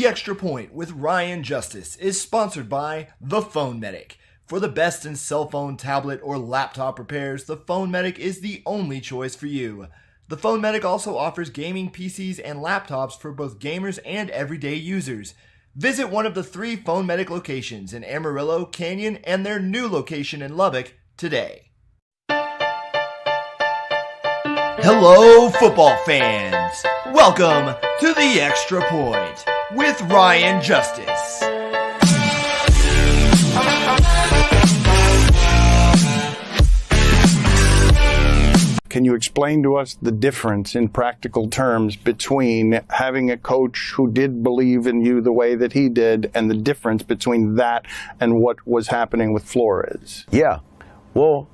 The Extra Point with Ryan Justice is sponsored by The Phone Medic. For the best in cell phone, tablet, or laptop repairs, The Phone Medic is the only choice for you. The Phone Medic also offers gaming PCs and laptops for both gamers and everyday users. Visit one of the 3 Phone Medic locations in Amarillo, Canyon, and their new location in Lubbock today. Hello, football fans! Welcome to The Extra Point with Ryan Justice. Can you explain to us the difference in practical terms between having a coach who did believe in you the way that he did and the difference between that and what was happening with Flores? Yeah. Well,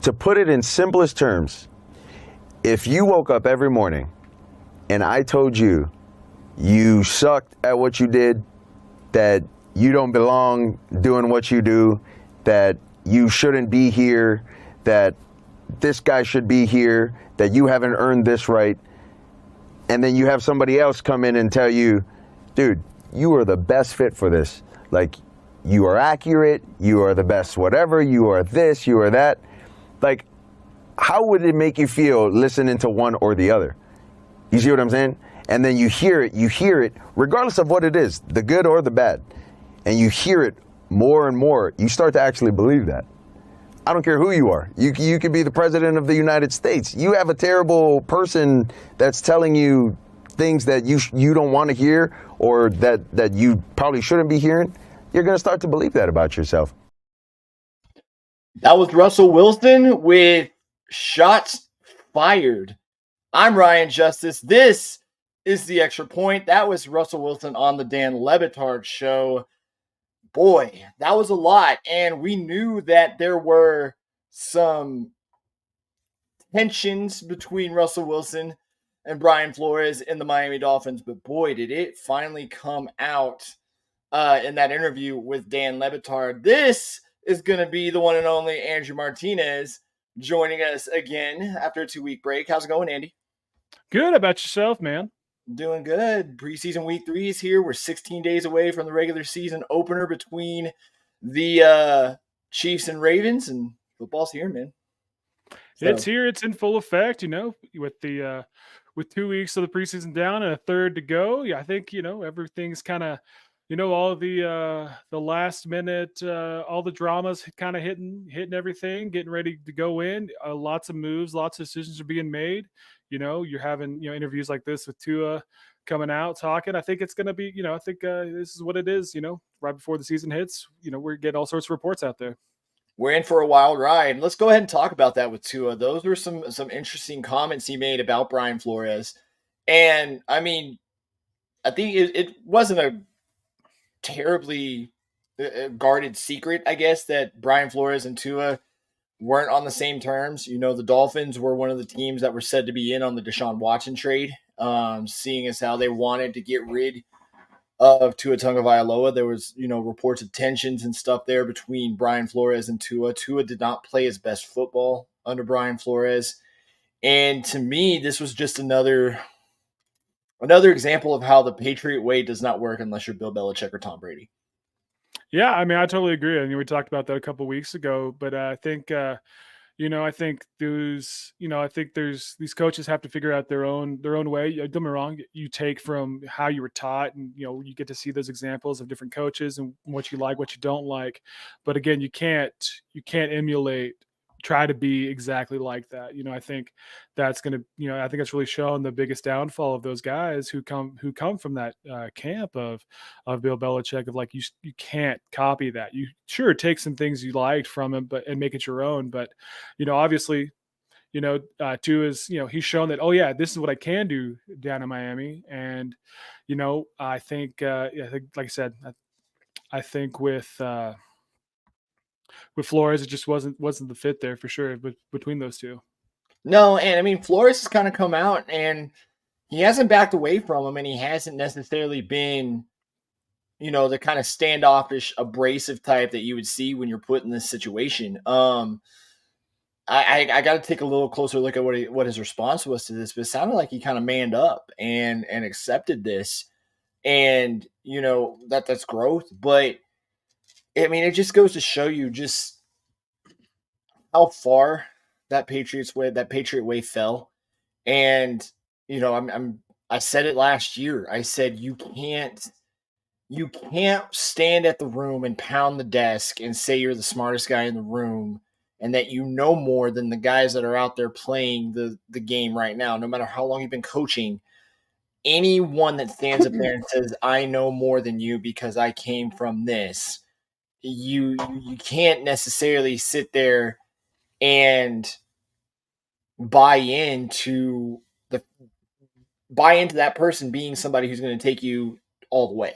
to put it in simplest terms, if you woke up every morning and I told you you sucked at what you did, that you don't belong doing what you do, that you shouldn't be here, that this guy should be here, that you haven't earned this right, and then you have somebody else come in and tell you, dude, you are the best fit for this. Like, you are accurate, you are the best whatever, you are this, you are that. Like, how would it make you feel listening to one or the other? You see what I'm saying? And then you hear it, regardless of what it is, the good or the bad, and you hear it more and more, you start to actually believe that. I don't care who you are. You could be the president of the United States. You have a terrible person that's telling you things that you don't want to hear or that you probably shouldn't be hearing. You're going to start to believe that about yourself. That was Russell Wilson with Shots Fired. I'm Ryan Justice. This is The Extra Point. That was Russell Wilson on the Dan Le Batard show. Boy, that was a lot. And we knew that there were some tensions between Russell Wilson and Brian Flores in the Miami Dolphins. But boy, did it finally come out in that interview with Dan Le Batard. This is going to be the one and only Andrew Martinez joining us again after a 2-week break. How's it going, Andy? Good. How about yourself, man? Doing good. Preseason week 3 is here. We're 16 days away from the regular season opener between the Chiefs and Ravens, and football's here, man. So. It's here. It's in full effect, with 2 weeks of the preseason down and a third to go. Yeah, I think, everything's kind of, all the last minute, all the dramas kind of hitting everything, getting ready to go in. Lots of moves, lots of decisions are being made. You're having, interviews like this with Tua coming out talking. I think it's going to be, I think this is what it is, right before the season hits. We're getting all sorts of reports out there. We're in for a wild ride. Let's go ahead and talk about that with Tua. Those were some interesting comments he made about Brian Flores. And, I mean, I think it wasn't a terribly guarded secret, I guess, that Brian Flores and Tua weren't on the same terms. The Dolphins were one of the teams that were said to be in on the Deshaun Watson trade, seeing as how they wanted to get rid of Tua Tagovailoa. There was, reports of tensions and stuff there between Brian Flores and Tua. Tua did not play his best football under Brian Flores. And to me, this was just another example of how the Patriot way does not work unless you're Bill Belichick or Tom Brady. Yeah, I mean, I totally agree. I mean, we talked about that a couple of weeks ago, but I think, I think these coaches have to figure out their own way. Don't get me wrong, you take from how you were taught, and you get to see those examples of different coaches and what you like, what you don't like. But again, you can't emulate. Try to be exactly like that. I think that's going to, I think it's really shown the biggest downfall of those guys who come from that camp of Bill Belichick, of like, you can't copy that. You sure take some things you liked from him, and make it your own. But, obviously, Tua is, he's shown that, oh yeah, this is what I can do down in Miami. And, I think, like I said, I think with Flores, it just wasn't the fit there for sure, but between those two. No, and I mean, Flores has kind of come out and he hasn't backed away from him, and he hasn't necessarily been, the kind of standoffish, abrasive type that you would see when you're put in this situation. I got to take a little closer look at what his response was to this, but it sounded like he kind of manned up and accepted this, and that's growth. But I mean, it just goes to show you just how far that Patriot way fell. And I said it last year. I said you can't stand at the room and pound the desk and say you're the smartest guy in the room and that you know more than the guys that are out there playing the game right now, no matter how long you've been coaching. Anyone that stands up there and says, I know more than you because I came from this, you can't necessarily sit there and buy into the buy into that person being somebody who's going to take you all the way.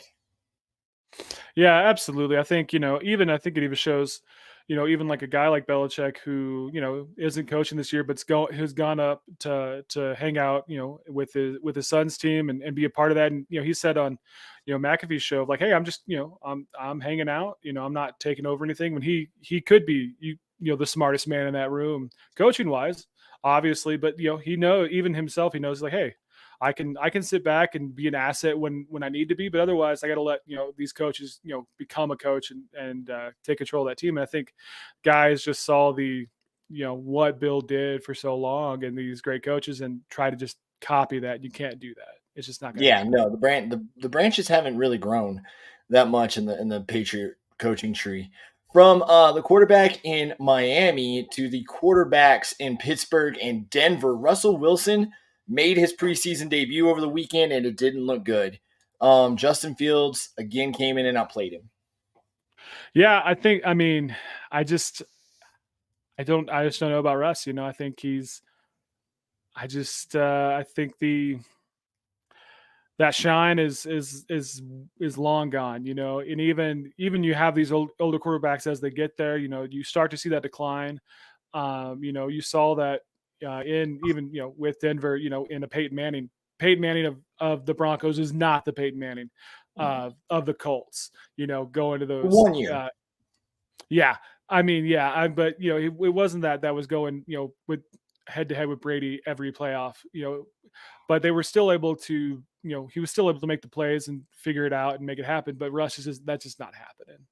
Yeah, absolutely. I think, I think it even shows, even like a guy like Belichick who, isn't coaching this year, who's gone up to hang out, with his son's team and be a part of that. And, he said on, McAfee's show, like, hey, I'm just, I'm hanging out, I'm not taking over anything when he could be, the smartest man in that room coaching wise, obviously. But, even himself, he knows like, hey, I can sit back and be an asset when I need to be, but otherwise I got to let these coaches become a coach and take control of that team. And I think guys just saw the what Bill did for so long and these great coaches and try to just copy that. You can't do that. It's just not going to Yeah, happen. no, the branches haven't really grown that much in the Patriot coaching tree. From the quarterback in Miami to the quarterbacks in Pittsburgh and Denver, Russell Wilson made his preseason debut over the weekend, and it didn't look good. Justin Fields again came in and outplayed him. Yeah, I mean, I just don't know about Russ. I think I think that shine is long gone, and even you have these older quarterbacks as they get there, you start to see that decline. You saw that in even with Denver, in a Peyton Manning of the Broncos is not the Peyton Manning of the Colts, going to those 1 year. yeah. I mean, yeah, but it wasn't that was going, with head to head with Brady every playoff, but they were still able to, he was still able to make the plays and figure it out and make it happen. But Russ that's just not happening.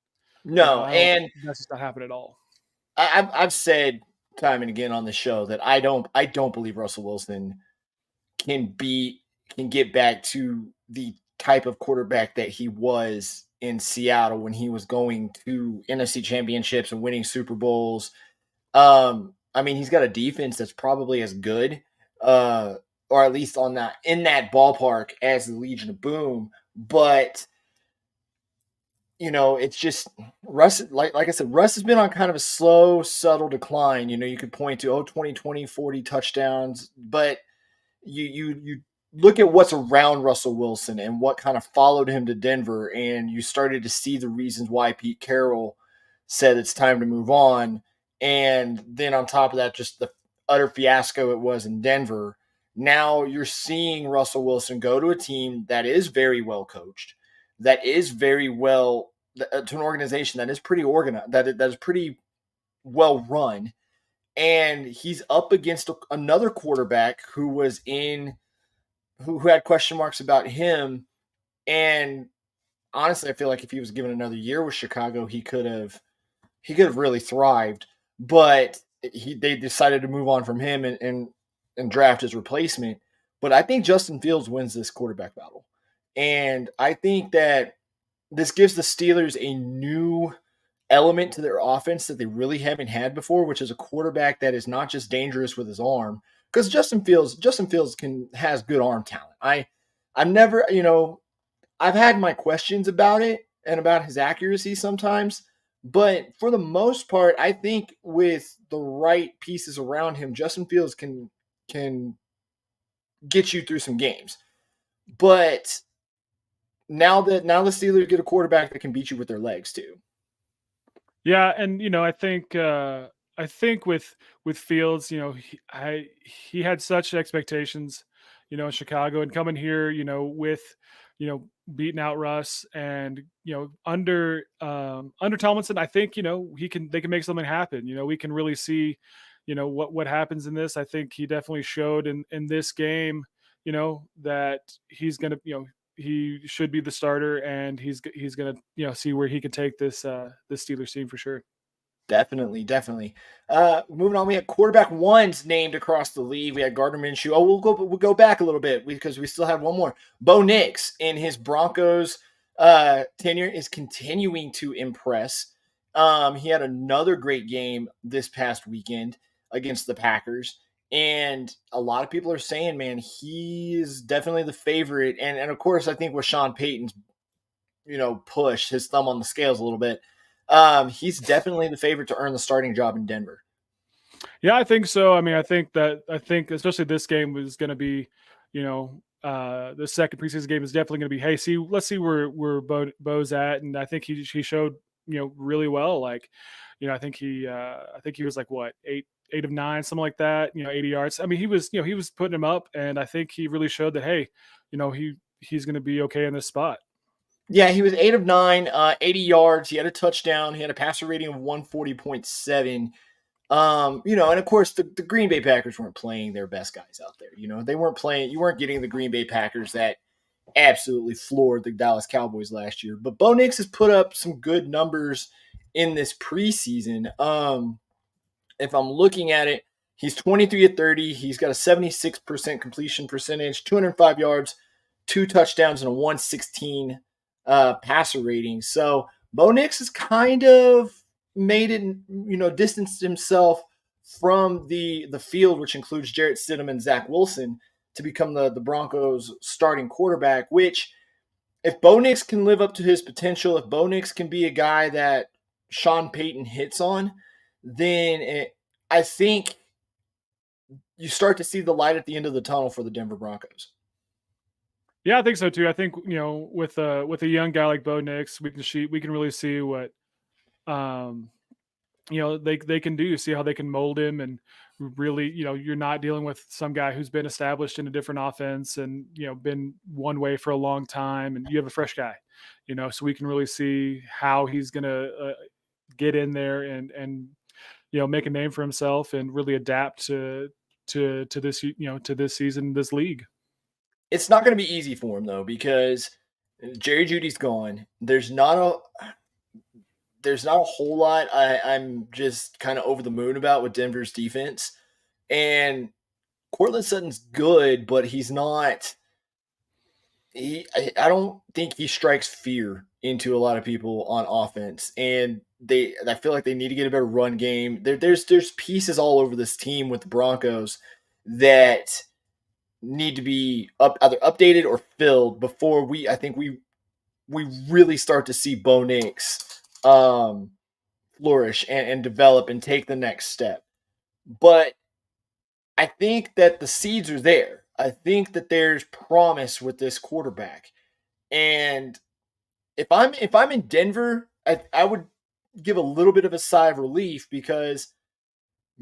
No, I don't. and That's just not happening at all. I've said time and again on the show that I don't believe Russell Wilson can get back to the type of quarterback that he was in Seattle when he was going to NFC championships and winning Super Bowls. I mean, he's got a defense that's probably as good, uh, or at least in that ballpark as the Legion of Boom. But it's just Russ. Like I said, Russ has been on kind of a slow, subtle decline. You could point to 2020 40 touchdowns, but you look at what's around Russell Wilson and what kind of followed him to Denver, and you started to see the reasons why Pete Carroll said it's time to move on. And then on top of that, just the utter fiasco it was in Denver. Now you're seeing Russell Wilson go to a team that is very well coached, that is very well to an organization that is pretty organized, that is pretty well run, and he's up against another quarterback who had question marks about him. And honestly, I feel like if he was given another year with Chicago, he could have really thrived. But they decided to move on from him and draft his replacement. But I think Justin Fields wins this quarterback battle, and I think that this gives the Steelers a new element to their offense that they really haven't had before, which is a quarterback that is not just dangerous with his arm. Because Justin Fields has good arm talent. I've never, I've had my questions about it and about his accuracy sometimes, but for the most part, I think with the right pieces around him, Justin Fields can get you through some games. But now the Steelers get a quarterback that can beat you with their legs too. Yeah, and I think with Fields, he had such expectations, in Chicago and coming here, with beating out Russ and under Tomlinson, I think they can make something happen. We can really see, what happens in this. I think he definitely showed in this game, that he's gonna, he should be the starter, and he's gonna, see where he can take this Steelers team for sure. Definitely, definitely. Moving on, we had quarterback ones named across the league. We had Gardner Minshew. Oh, we'll go back a little bit because we still have one more. Bo Nix in his Broncos tenure is continuing to impress. He had another great game this past weekend against the Packers, and a lot of people are saying, man, he is definitely the favorite. And of course, I think with Sean Payton's push his thumb on the scales a little bit. He's definitely the favorite to earn the starting job in Denver. Yeah, I think so. I mean, I think especially this game was going to be, the second preseason game is definitely going to be, hey, let's see where Bo's at, and I think he showed, really well. Like, I think he was like what, eight of nine, something like that. 80 yards. I mean, he was putting him up, and I think he really showed that, hey, he's going to be okay in this spot. Yeah, he was 8 of 9, 80 yards. He had a touchdown. He had a passer rating of 140.7. And of course the Green Bay Packers weren't playing their best guys out there. They weren't playing, you weren't getting the Green Bay Packers that absolutely floored the Dallas Cowboys last year. But Bo Nix has put up some good numbers in this preseason. If I'm looking at it, he's 23 of 30. He's got a 76% completion percentage, 205 yards, 2 touchdowns, and a 116 passer rating. So Bo Nix has kind of made it, distanced himself from the field, which includes Jarrett Stidham and Zach Wilson, to become the Broncos starting quarterback, which if Bo Nix can live up to his potential, if Bo Nix can be a guy that Sean Payton hits on, then I think you start to see the light at the end of the tunnel for the Denver Broncos. Yeah, I think so too. I think, with a young guy like Bo Nix, we can really see what, um, they can do, see how they can mold him, and really, you're not dealing with some guy who's been established in a different offense and, been one way for a long time, and you have a fresh guy, so we can really see how he's going to get in there and make a name for himself and really adapt to this, to this season, this league. It's not going to be easy for him though, because Jerry Judy's gone. There's not a whole lot I'm just kind of over the moon about with Denver's defense. And Cortland Sutton's good, but he's not. I don't think he strikes fear into a lot of people on offense, and I feel like they need to get a better run game. There's pieces all over this team with the Broncos that need to be either updated or filled before I think we really start to see Bo Nix flourish and develop and take the next step. But I think that the seeds are there. I think that there's promise with this quarterback. And if I'm in Denver, I would give a little bit of a sigh of relief, because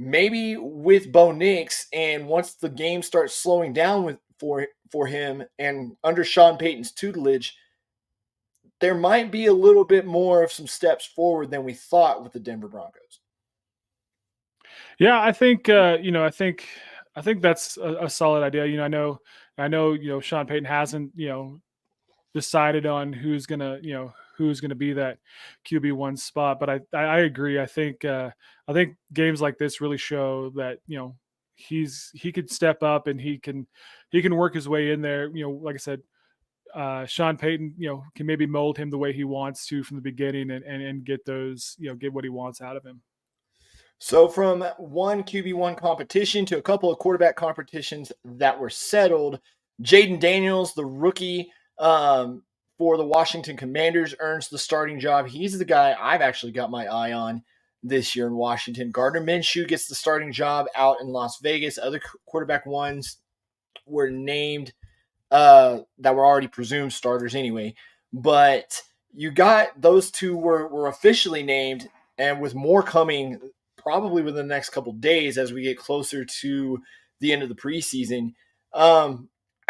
maybe with Bo Nix, and once the game starts slowing down for him and under Sean Payton's tutelage, there might be a little bit more of some steps forward than we thought with the Denver Broncos. Yeah, I think, I think that's a solid idea. I know, Sean Payton hasn't, decided on who's gonna be that QB1 spot, but I agree. I think games like this really show that, he could step up, and he can work his way in there. Like I said, Sean Payton, can maybe mold him the way he wants to from the beginning, and get those, get what he wants out of him. So from one QB1 competition to a couple of quarterback competitions that were settled, Jaden Daniels, the rookie for the Washington Commanders, earns the starting job. He's the guy I've actually got my eye on this year in Washington. Gardner Minshew gets the starting job out in Las Vegas. Other quarterback ones were named that were already presumed starters anyway. But you got those two were officially named, and with more coming probably within the next couple of days as we get closer to the end of the preseason.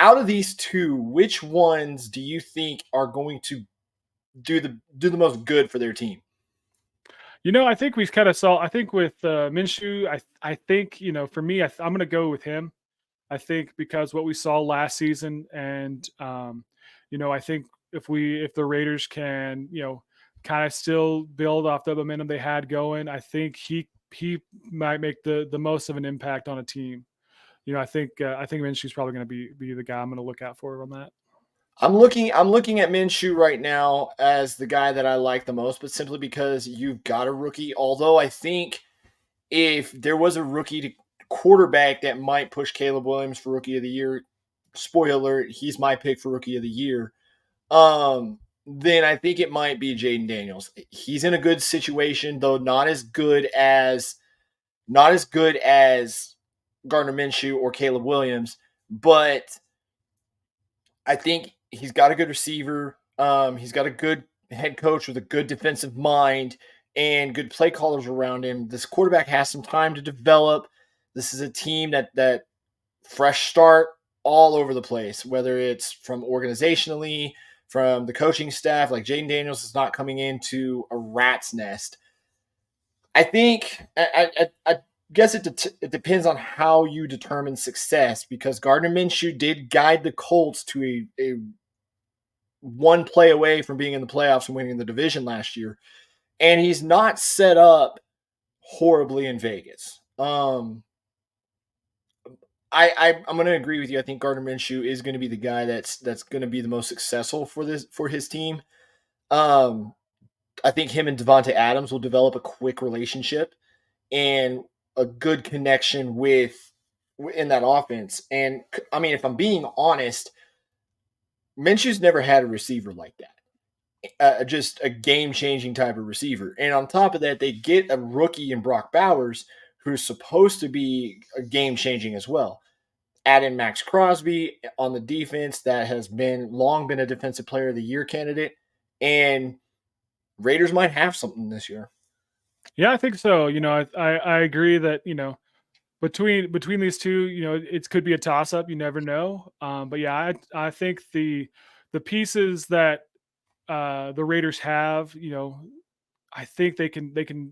Out of these two, which ones do you think are going to do the most good for their team? I think we kind of saw. I think with Minshew, I think for me, I'm going to go with him. I think because what we saw last season, and I think if the Raiders can, kind of still build off the momentum they had going, I think he might make the most of an impact on a team. I think Minshew's probably going to be the guy I'm going to look out for on that. I'm looking at Minshew right now as the guy that I like the most, but simply because you've got a rookie. Although I think if there was a rookie quarterback that might push Caleb Williams for rookie of the year, spoiler alert, he's my pick for rookie of the year. Then I think it might be Jaden Daniels. He's in a good situation, though not as good as Gardner Minshew or Caleb Williams, but I think he's got a good receiver. He's got a good head coach with a good defensive mind and good play callers around him. This quarterback has some time to develop. This is a team that fresh start all over the place, whether it's from organizationally, from the coaching staff. Like Jaden Daniels is not coming into a rat's nest. I think I guess it depends on how you determine success, because Gardner Minshew did guide the Colts to a one play away from being in the playoffs and winning the division last year, and he's not set up horribly in Vegas. I'm going to agree with you. I think Gardner Minshew is going to be the guy that's going to be the most successful for his team. I think him and Devontae Adams will develop a quick relationship and a good connection in that offense. And I mean, if I'm being honest, Minshew's never had a receiver like that. Just a game-changing type of receiver. And on top of that, they get a rookie in Brock Bowers who's supposed to be a game-changing as well. Add in Max Crosby on the defense that has long been a defensive player of the year candidate, and Raiders might have something this year. Yeah, I think so. I agree that between these two, it could be a toss up. You never know. But yeah, I think the pieces that the Raiders have, I think they can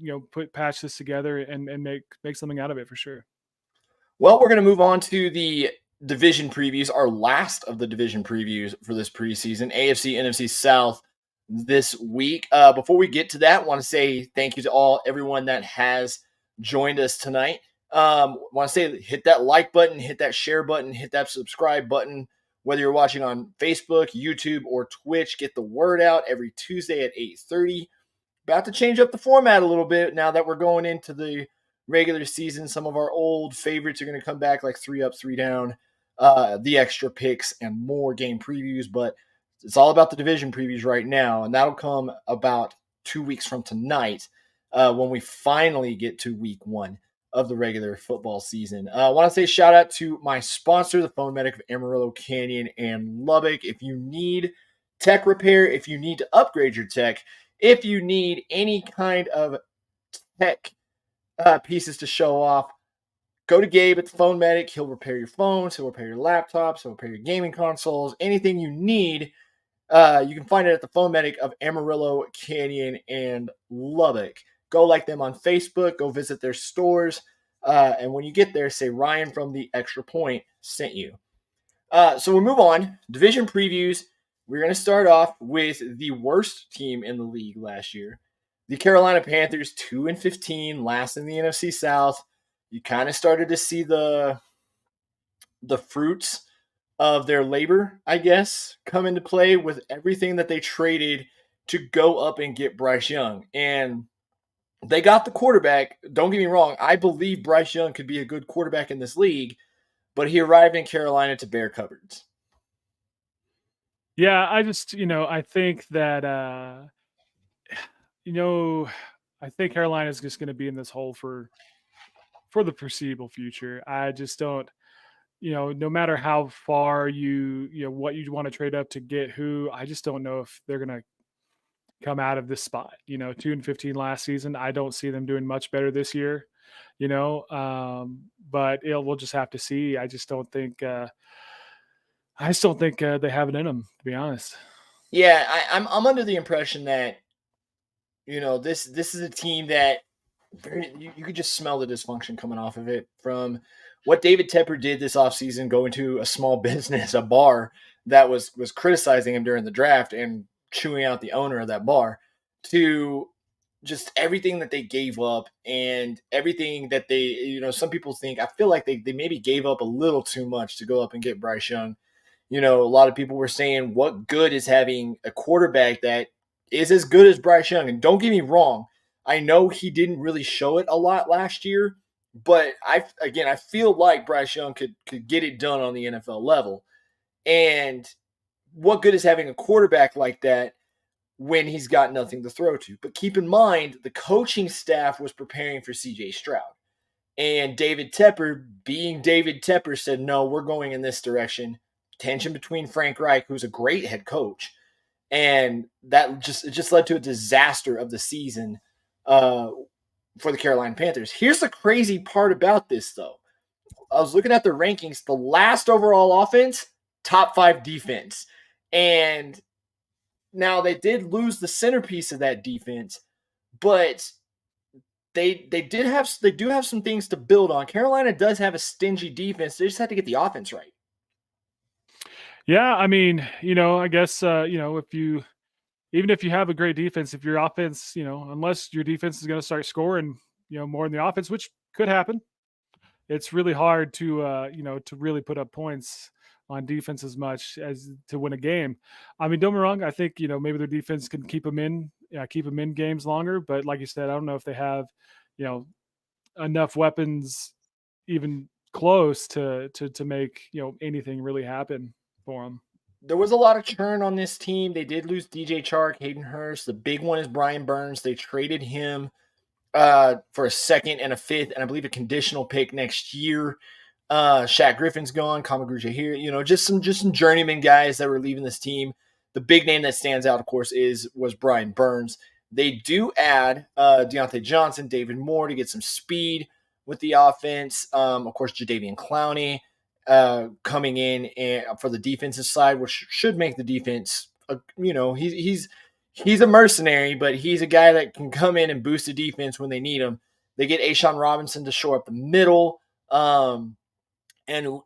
patch this together and make something out of it for sure. Well, we're going to move on to the division previews, our last of the division previews for this preseason, AFC, NFC South this week. Before we get to that, I want to say thank you to everyone that has joined us tonight. Want to say hit that like button, hit that share button, hit that subscribe button, whether you're watching on Facebook, YouTube, or Twitch. Get the word out every Tuesday at 8:30. About to change up the format a little bit now that we're going into the regular season. Some of our old favorites are going to come back, like 3 Up, 3 Down, the extra picks, and more game previews. But it's all about the division previews right now, and that'll come about 2 weeks from tonight when we finally get to week 1 of the regular football season. I want to say shout out to my sponsor, the Phone Medic of Amarillo, Canyon, and Lubbock. If you need tech repair, if you need to upgrade your tech, if you need any kind of tech pieces to show off, go to Gabe at the Phone Medic. He'll repair your phones, he'll repair your laptops, he'll repair your gaming consoles, anything you need. You can find it at the Phone Medic of Amarillo, Canyon, and Lubbock. Go like them on Facebook. Go visit their stores. And when you get there, say Ryan from the Extra Point sent you. So we'll move on. Division previews. We're going to start off with the worst team in the league last year. The Carolina Panthers, 2-15, last in the NFC South. You kind of started to see the fruits of their labor, I guess, come into play with everything that they traded to go up and get Bryce Young. And they got the quarterback. Don't get me wrong. I believe Bryce Young could be a good quarterback in this league, but he arrived in Carolina to bare cupboards. Yeah, I just, I think that, I think Carolina is just going to be in this hole for the foreseeable future. I just don't, no matter how far what you want to trade up to get who, I just don't know if they're going to come out of this spot. 2-15 last season. I don't see them doing much better this year, but we'll just have to see. I just don't think, they have it in them, to be honest. Yeah, I'm under the impression that this is a team that you could just smell the dysfunction coming off of it from what David Tepper did this offseason, going to a small business, a bar that was criticizing him during the draft and chewing out the owner of that bar, to just everything that they gave up and everything that they, some people think, I feel like they maybe gave up a little too much to go up and get Bryce Young. A lot of people were saying, what good is having a quarterback that is as good as Bryce Young? And don't get me wrong, I know he didn't really show it a lot last year, but I feel like Bryce Young could get it done on the NFL level. And what good is having a quarterback like that when he's got nothing to throw to? But keep in mind, the coaching staff was preparing for CJ Stroud. And David Tepper, being David Tepper, said, no, we're going in this direction. Tension between Frank Reich, who's a great head coach, and that just led to a disaster of the season for the Carolina Panthers. Here's the crazy part about this, though. I was looking at the rankings. The last overall offense, top 5 defense. And now they did lose the centerpiece of that defense, but they do have some things to build on. Carolina does have a stingy defense. They just have to get the offense right. Yeah, I mean, I guess even if you have a great defense, if your offense, unless your defense is going to start scoring, more in the offense, which could happen, it's really hard to to really put up points on defense as much as to win a game. I mean, don't get me wrong, I think maybe their defense can keep them in games longer, but like you said, I don't know if they have enough weapons even close to make anything really happen for them. There was a lot of churn on this team. They did lose DJ Chark, Hayden Hurst. The big one is Brian Burns. They traded him for a second and a fifth, and I believe a conditional pick next year. Shaq Griffin's gone, Kamaguchi here. Just some journeyman guys that were leaving this team. The big name that stands out, of course, was Brian Burns. They do add Deontay Johnson, David Moore to get some speed with the offense. Of course, Jadeveon Clowney coming in for the defensive side, which should make the defense. He's a mercenary, but he's a guy that can come in and boost the defense when they need him. They get Ashawn Robinson to shore up the middle, and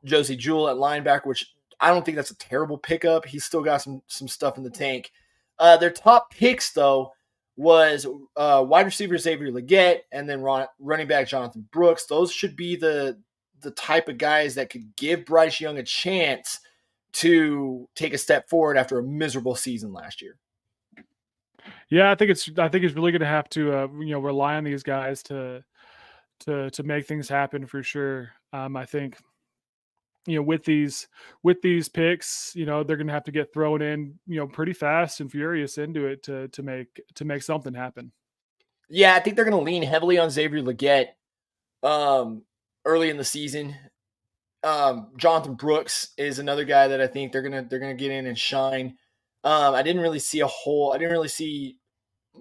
Josie Jewell at linebacker, which I don't think that's a terrible pickup. He's still got some stuff in the tank. Their top picks, though, was wide receiver Xavier Legette and then running back Jonathan Brooks. Those should be the type of guys that could give Bryce Young a chance to take a step forward after a miserable season last year. Yeah, I think it's really going to have to rely on these guys to make things happen for sure. I think with these picks, they're going to have to get thrown in pretty fast and furious into it to make something happen. Yeah, I think they're going to lean heavily on Xavier Legette early in the season. Jonathan Brooks is another guy that I think they're gonna get in and shine. I didn't really see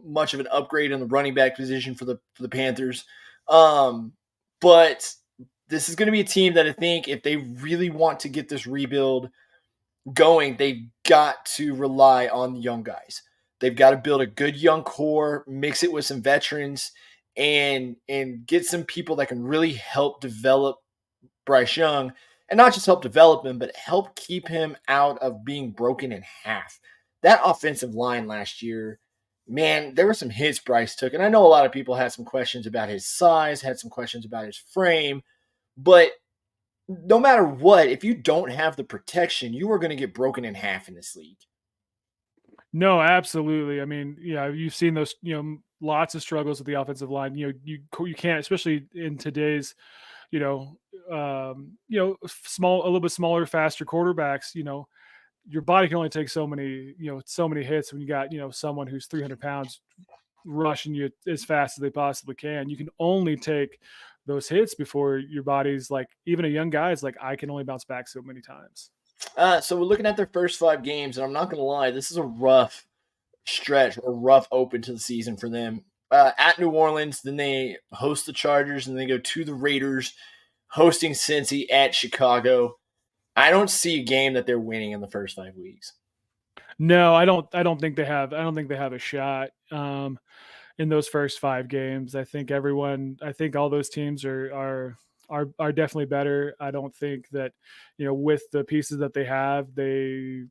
much of an upgrade in the running back position for the Panthers. But this is going to be a team that I think if they really want to get this rebuild going, they've got to rely on the young guys. They've got to build a good young core, mix it with some veterans, and get some people that can really help develop Bryce Young, and not just help develop him, but help keep him out of being broken in half. That offensive line last year, man, there were some hits Bryce took, and I know a lot of people had some questions about his size, had some questions about his frame, but no matter what, if you don't have the protection, you are going to get broken in half in this league. No, absolutely. I mean, yeah, you've seen those, lots of struggles with the offensive line. You can't, especially in today's, a little bit smaller, faster quarterbacks. Your body can only take so many hits when you got, someone who's 300 pounds rushing you as fast as they possibly can. You can only take those hits before your body's like, even a young guy is like, I can only bounce back so many times. So we're looking at their first 5 games, and I'm not going to lie, this is a rough stretch, a rough open to the season for them. At New Orleans, then they host the Chargers, and they go to the Raiders, hosting Cincy at Chicago. I don't see a game that they're winning in the first 5 weeks. No, I don't think they have. I don't think they have a shot. in those first 5 games. I think all those teams are definitely better. I don't think that, with the pieces that they have, they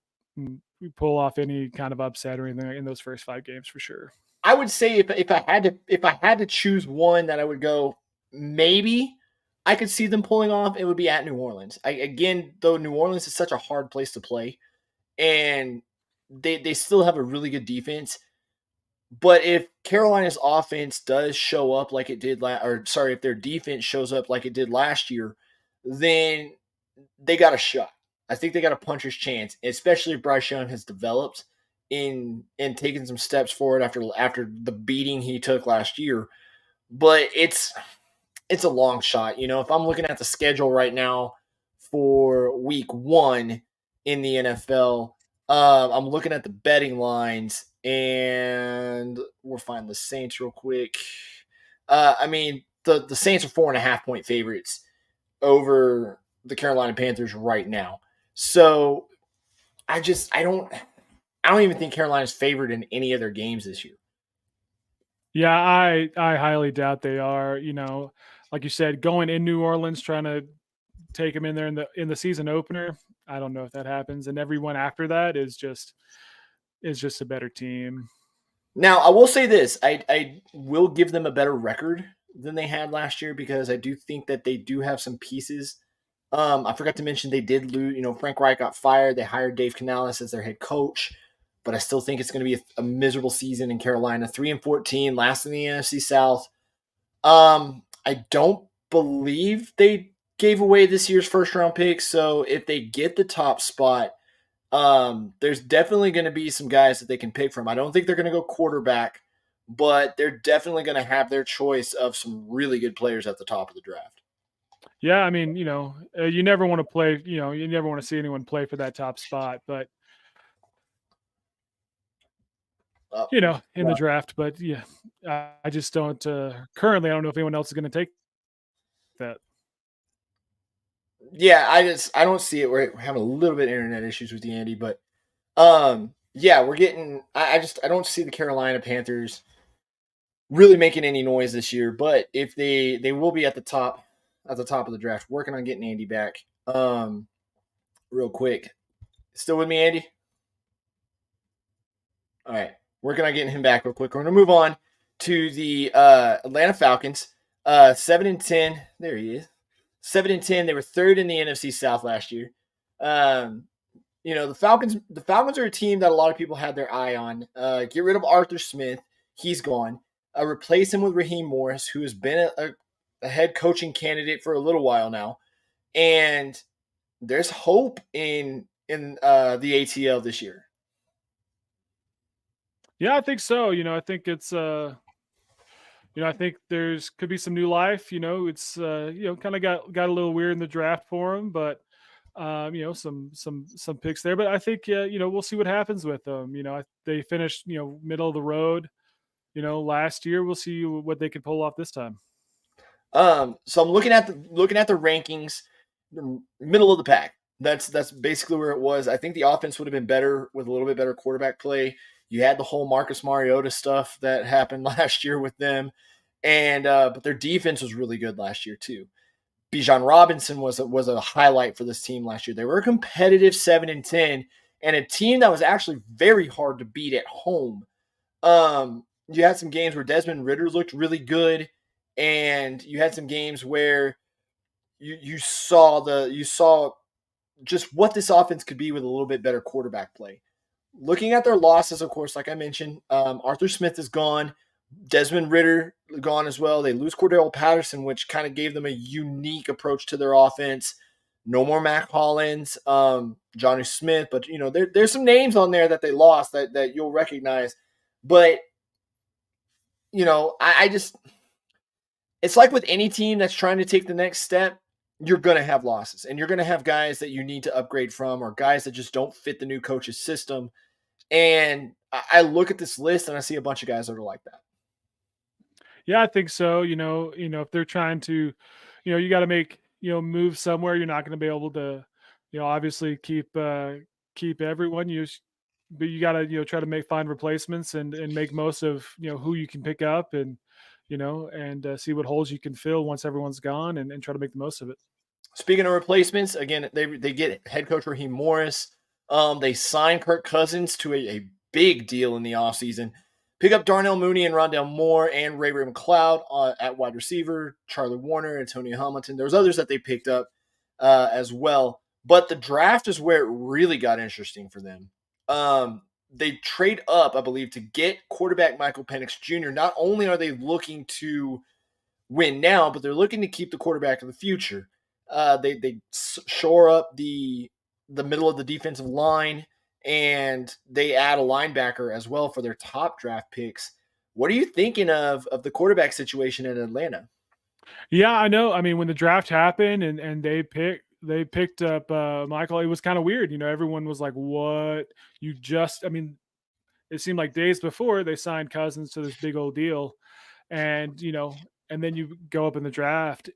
pull off any kind of upset or anything in those first 5 games for sure. I would say if I had to choose one that I would go, maybe I could see them pulling off, it would be at New Orleans. Again, though New Orleans is such a hard place to play, and they still have a really good defense. But if Carolina's offense does show up like it did if their defense shows up like it did last year, then they got a shot. I think they got a puncher's chance, especially if Bryce Young has developed in taking some steps forward after the beating he took last year. But it's a long shot. If I'm looking at the schedule right now for week 1 in the NFL, I'm looking at the betting lines, and we'll find the Saints real quick. The Saints are 4.5-point favorites over the Carolina Panthers right now. So I don't even think Carolina's favored in any of their games this year. Yeah, I highly doubt they are. Like you said, going in New Orleans, trying to take them in there in the season opener. I don't know if that happens, and everyone after that is just a better team. Now, I will say this: I will give them a better record than they had last year, because I do think that they do have some pieces. I forgot to mention they did lose. Frank Reich got fired. They hired Dave Canales as their head coach, but I still think it's going to be a miserable season in Carolina. 3-14, last in the NFC South. I don't believe they gave away this year's first round pick, so if they get the top spot, there's definitely going to be some guys that they can pick from. I don't think they're going to go quarterback, but they're definitely going to have their choice of some really good players at the top of the draft. Yeah, I mean, you never want to play. You never want to see anyone play for that top spot, but in the draft. But yeah, I just don't. Currently, I don't know if anyone else is going to take that. Yeah, I don't see it. We're having a little bit of internet issues with the Andy, but yeah, we're getting. I don't see the Carolina Panthers really making any noise this year. But if they will be at the top of the draft, working on getting Andy back. Real quick, still with me, Andy? All right, working on getting him back real quick. We're gonna move on to the Atlanta Falcons. 7-10. There he is. 7-10. They were third in the NFC South last year. The Falcons. The Falcons are a team that a lot of people had their eye on. Get rid of Arthur Smith. He's gone. Replace him with Raheem Morris, who has been a head coaching candidate for a little while now. And there's hope in the ATL this year. Yeah, I think so. I think it's I think could be some new life. It's kind of got a little weird in the draft for him, but some picks there. But I think we'll see what happens with them. They finished middle of the road. Last year. We'll see what they can pull off this time. So I'm looking at the rankings, the middle of the pack. That's basically where it was. I think the offense would have been better with a little bit better quarterback play. You had the whole Marcus Mariota stuff that happened last year with them, and but their defense was really good last year too. Bijan Robinson was a highlight for this team last year. They were a competitive 7-10, and a team that was actually very hard to beat at home. You had some games where Desmond Ridder looked really good, and you had some games where you saw just what this offense could be with a little bit better quarterback play. Looking at their losses, of course, like I mentioned, Arthur Smith is gone. Desmond Ridder gone as well. They lose Cordell Patterson, which kind of gave them a unique approach to their offense. No more Mac Hollins, Johnny Smith, but there's some names on there that they lost that you'll recognize. But I just, it's like with any team that's trying to take the next step, you're going to have losses, and you're going to have guys that you need to upgrade from, or guys that just don't fit the new coach's system. And I look at this list and I see a bunch of guys that are like that. Yeah, I think so. If they're trying to, you got to make, move somewhere. You're not going to be able to, obviously keep everyone. you got to try to find replacements and make most of who you can pick up, and see what holes you can fill once everyone's gone, and try to make the most of it. Speaking of replacements, again, they get head coach Raheem Morris. They sign Kirk Cousins to a big deal in the offseason. Pick up Darnell Mooney and Rondell Moore and Ray McLeod at wide receiver, Charlie Warner, Antonio Hamilton. There's others that they picked up as well. But the draft is where it really got interesting for them. They trade up, I believe, to get quarterback Michael Penix Jr. Not only are they looking to win now, but they're looking to keep the quarterback of the future. They shore up the middle of the defensive line, and they add a linebacker as well for their top draft picks. What are you thinking of the quarterback situation in Atlanta? Yeah, I know. I mean, when the draft happened and they picked up Michael, it was kind of weird. Everyone was like, "What? You just?" I mean, it seemed like days before they signed Cousins to this big old deal, and and then you go up in the draft.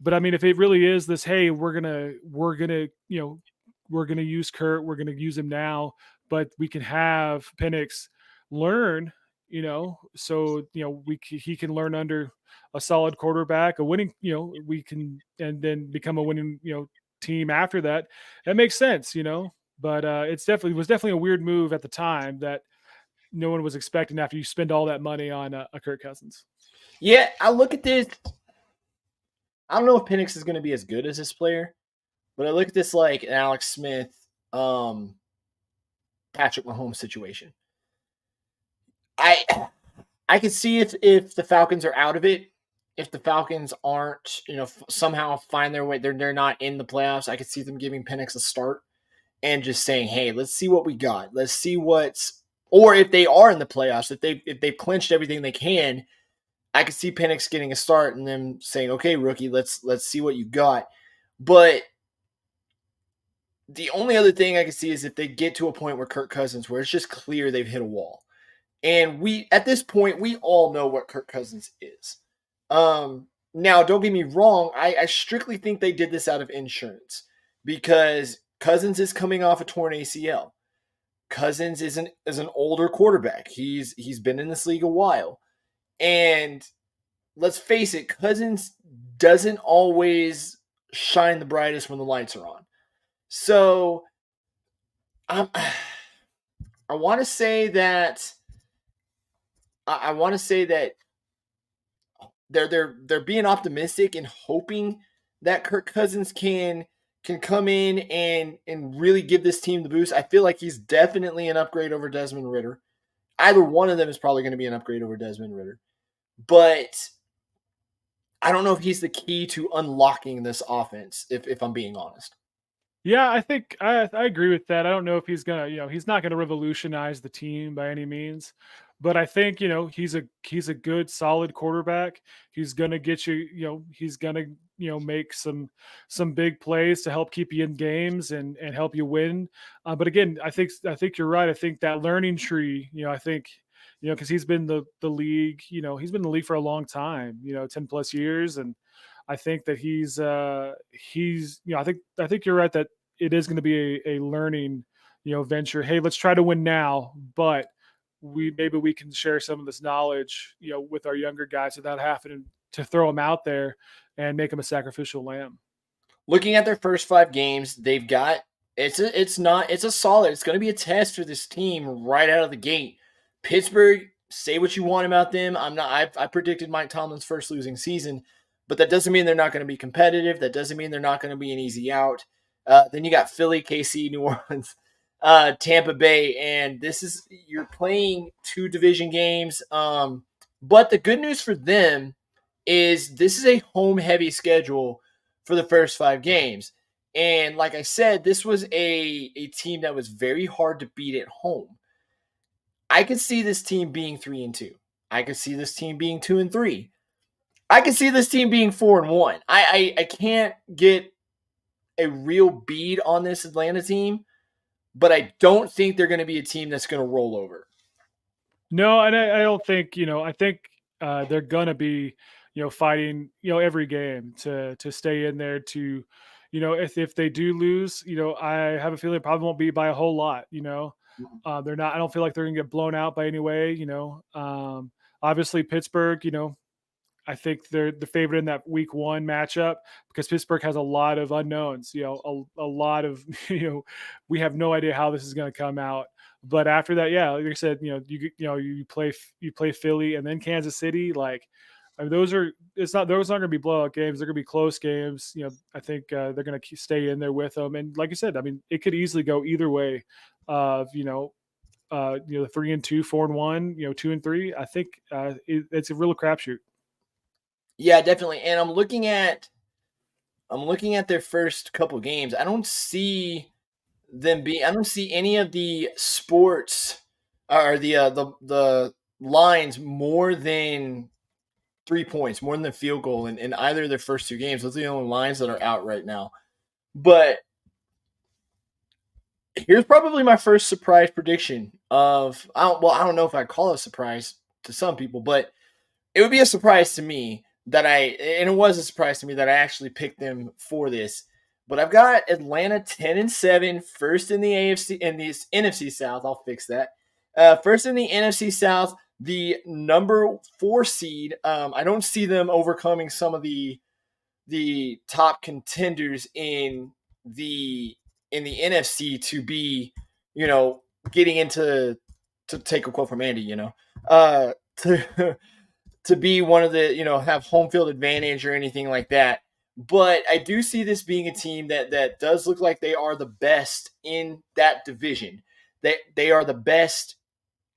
But I mean, if it really is this, hey, we're gonna use Kurt, we're gonna use him now, but we can have Penix learn, so he can learn under a solid quarterback, a winning, we can, and then become a winning, team after that. That makes sense, But it was definitely a weird move at the time that no one was expecting after you spend all that money on a Kirk Cousins. Yeah, I look at this. I don't know if Penix is going to be as good as this player, but I look at this like an Alex Smith, Patrick Mahomes situation. I can see if the Falcons are out of it, if the Falcons aren't, somehow find their way, they're not in the playoffs. I could see them giving Penix a start and just saying, "Hey, let's see what we got. Let's see what's." Or if they are in the playoffs, if they've clinched everything they can, I could see Penix getting a start and them saying, "Okay, rookie, let's see what you got." But the only other thing I can see is if they get to a point where Kirk Cousins, where it's just clear they've hit a wall. And at this point, we all know what Kirk Cousins is. Now, don't get me wrong. I strictly think they did this out of insurance because Cousins is coming off a torn ACL. Cousins is an older quarterback. He's been in this league a while. And let's face it, Cousins doesn't always shine the brightest when the lights are on. So I want to say that they're being optimistic and hoping that Kirk Cousins can come in and really give this team the boost. I feel like he's definitely an upgrade over Desmond Ridder. Either one of them is probably going to be an upgrade over Desmond Ridder. But I don't know if he's the key to unlocking this offense, if I'm being honest. Yeah, I think I agree with that. I don't know if he's gonna, he's not gonna revolutionize the team by any means, but I think he's a good, solid quarterback. He's gonna get you, he's gonna make some big plays to help keep you in games and help you win. But again, I think you're right. I think that learning tree, I think. Because he's been the league, he's been in the league for a long time, 10 plus years, and I think that he's I think you're right that it is going to be a learning, venture. Hey, let's try to win now, but maybe we can share some of this knowledge, with our younger guys without having to throw them out there and make them a sacrificial lamb. Looking at their first 5 games, they've got it's a solid. It's going to be a test for this team right out of the gate. Pittsburgh, say what you want about them. I predicted Mike Tomlin's first losing season, but that doesn't mean they're not going to be competitive. That doesn't mean they're not going to be an easy out. Then you got Philly, KC, New Orleans, Tampa Bay, and you're playing 2 division games. But the good news for them is this is a home heavy schedule for the first 5 games. And like I said, this was a team that was very hard to beat at home. I could see this team being 3-2. I could see this team being 2-3. I could see this team being 4-1. I can't get a real bead on this Atlanta team, but I don't think they're going to be a team that's going to roll over. No, and I don't think, I think they're going to be, fighting, every game to stay in there to, if they do lose, I have a feeling it probably won't be by a whole lot, They're not. I don't feel like they're going to get blown out by any way. Obviously Pittsburgh. I think they're the favorite in that week 1 matchup because Pittsburgh has a lot of unknowns. A lot of we have no idea how this is going to come out. But after that, yeah, like I said, you play Philly and then Kansas City. Like, I mean, those aren't going to be blowout games. They're going to be close games. I think they're going to stay in there with them. And like you said, I mean, it could easily go either way. Of 3-2, 4-1, 2-3. I think it's a real crapshoot. Yeah, definitely. And I'm looking at their first couple games. I don't see any of the sports or the lines more than 3 points, more than the field goal in either of their first 2 games. Those are the only lines that are out right now. But here's probably my first surprise prediction of I don't know if I'd call it a surprise to some people, but it would be a surprise to me and it was a surprise to me that I actually picked them for this. But I've got Atlanta 10-7, first in the NFC South. I'll fix that. First in the NFC South, the number 4 seed. I don't see them overcoming some of the top contenders in the NFC to be, getting into, to take a quote from Andy, to be one of the, have home field advantage or anything like that. But I do see this being a team that does look like they are the best in that division. They are the best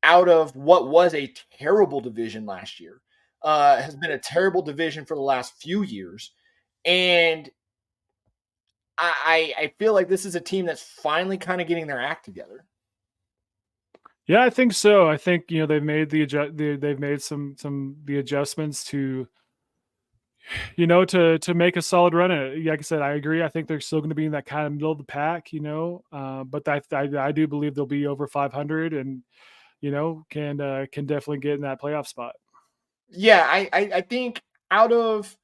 out of what was a terrible division last year. Has been a terrible division for the last few years. And I feel like this is a team that's finally kind of getting their act together. Yeah, I think so. I think they've made they've made some the adjustments to to make a solid run at it. Like I said, I agree. I think they're still going to be in that kind of middle of the pack. But I do believe they'll be over 500 and can definitely get in that playoff spot. Yeah, I think out of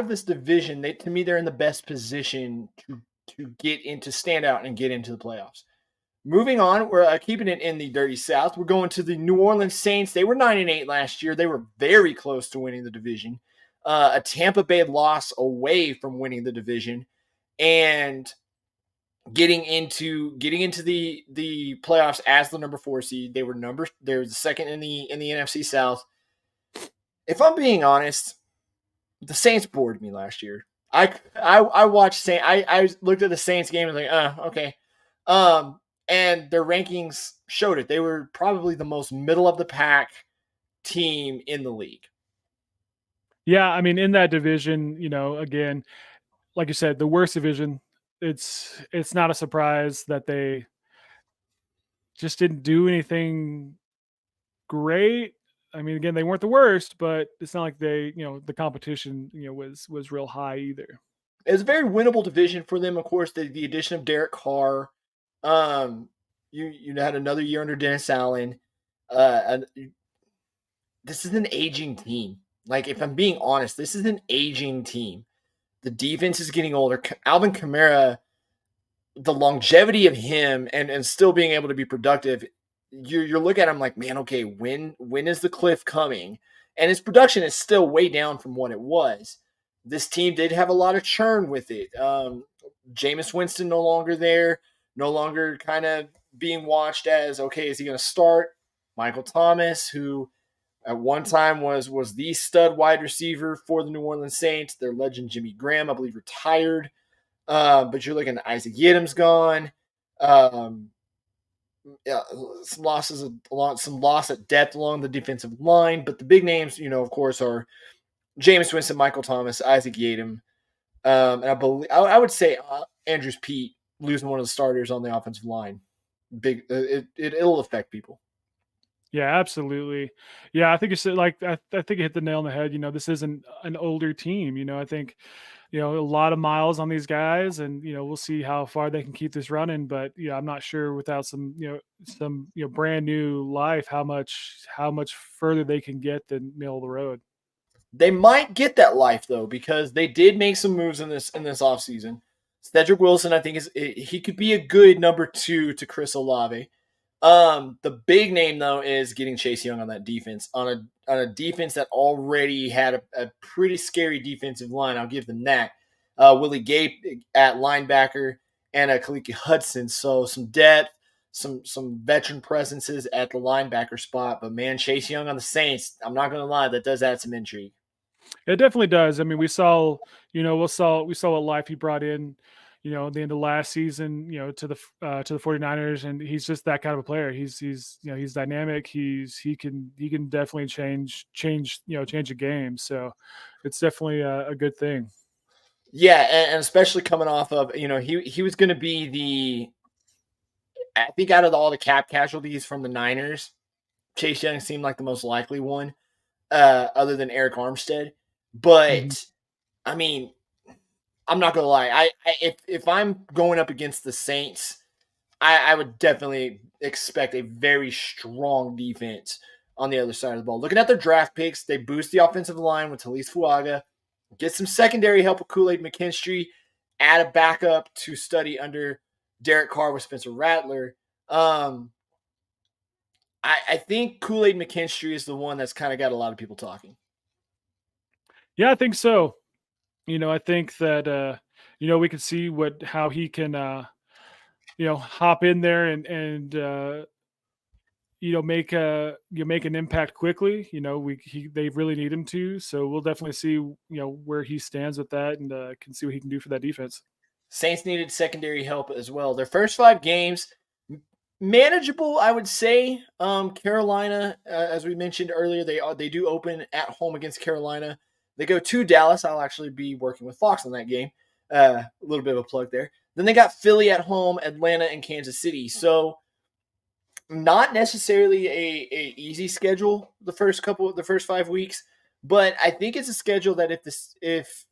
this division, to me they're in the best position to stand out and get into the playoffs. Moving on, we're keeping it in the Dirty South. We're going to the New Orleans Saints. They were 9-8 last year. They were very close to winning the division. A Tampa Bay loss away from winning the division, and getting into the playoffs as the number 4 seed. They were the second in the NFC South. If I'm being honest, the Saints bored me last year. I watched Saints. I looked at the Saints game and was like, okay. And their rankings showed it. They were probably the most middle of the pack team in the league. Yeah, I mean, in that division, again, like you said, the worst division. It's not a surprise that they just didn't do anything great. I mean, again, they weren't the worst, but it's not like they, the competition, was real high either. It was a very winnable division for them. Of course, the addition of Derek Carr. You had another year under Dennis Allen. This is an aging team. Like, if I'm being honest, this is an aging team. The defense is getting older. Alvin Kamara, the longevity of him and still being able to be productive, you're looking at him like, man, okay, when is the cliff coming? And his production is still way down from what it was. This team did have a lot of churn with it. Jameis Winston no longer there, no longer kind of being watched as, okay, is he going to start? Michael Thomas, who at one time was the stud wide receiver for the New Orleans Saints. Their legend Jimmy Graham, I believe, retired. But you're looking at Isaac Yiadom's gone. Yeah, some loss at depth along the defensive line. But the big names, of course, are Jameis Winston, Michael Thomas, Isaac Yiadom. And I would say Andrews Pete losing one of the starters on the offensive line. Big, it'll affect people. Yeah, absolutely. Yeah, I think it's like I think you hit the nail on the head. This isn't an older team. I think a lot of miles on these guys, and we'll see how far they can keep this running. But I'm not sure without some brand new life how much further they can get than middle of the road. They might get that life though, because they did make some moves in this offseason. Cedric Wilson, I think he could be a good number 2 to Chris Olave. The big name though is getting Chase Young on that defense, on a defense that already had a pretty scary defensive line. I'll give them that. Willie Gay at linebacker and Kaliki Hudson. So some depth, some veteran presences at the linebacker spot. But man, Chase Young on the Saints, I'm not going to lie, that does add some intrigue. It definitely does. I mean, we saw what life he brought in, the end of last season, to the 49ers, and he's just that kind of a player. He's dynamic. He can definitely change a game. So it's definitely a good thing. Yeah, and especially coming off of, he was going to be I think out of all the cap casualties from the Niners, Chase Young seemed like the most likely one, other than Eric Armstead. But I mean, I'm not gonna lie. If I'm going up against the Saints, I would definitely expect a very strong defense on the other side of the ball. Looking at their draft picks, they boost the offensive line with Talise Fuaga, get some secondary help with Kool-Aid McKinstry, add a backup to study under Derek Carr with Spencer Rattler. I think Kool-Aid McKinstry is the one that's kind of got a lot of people talking. Yeah, I think so. I think that we can see how he can hop in there and make an impact quickly. They really need him to. So we'll definitely see where he stands with that, and can see what he can do for that defense. Saints needed secondary help as well. Their first 5 games, manageable, I would say. Carolina, as we mentioned earlier, they do open at home against Carolina. They go to Dallas. I'll actually be working with Fox on that game. A little bit of a plug there. Then they got Philly at home, Atlanta, and Kansas City. So not necessarily a easy schedule the first 5 weeks, but I think it's a schedule that if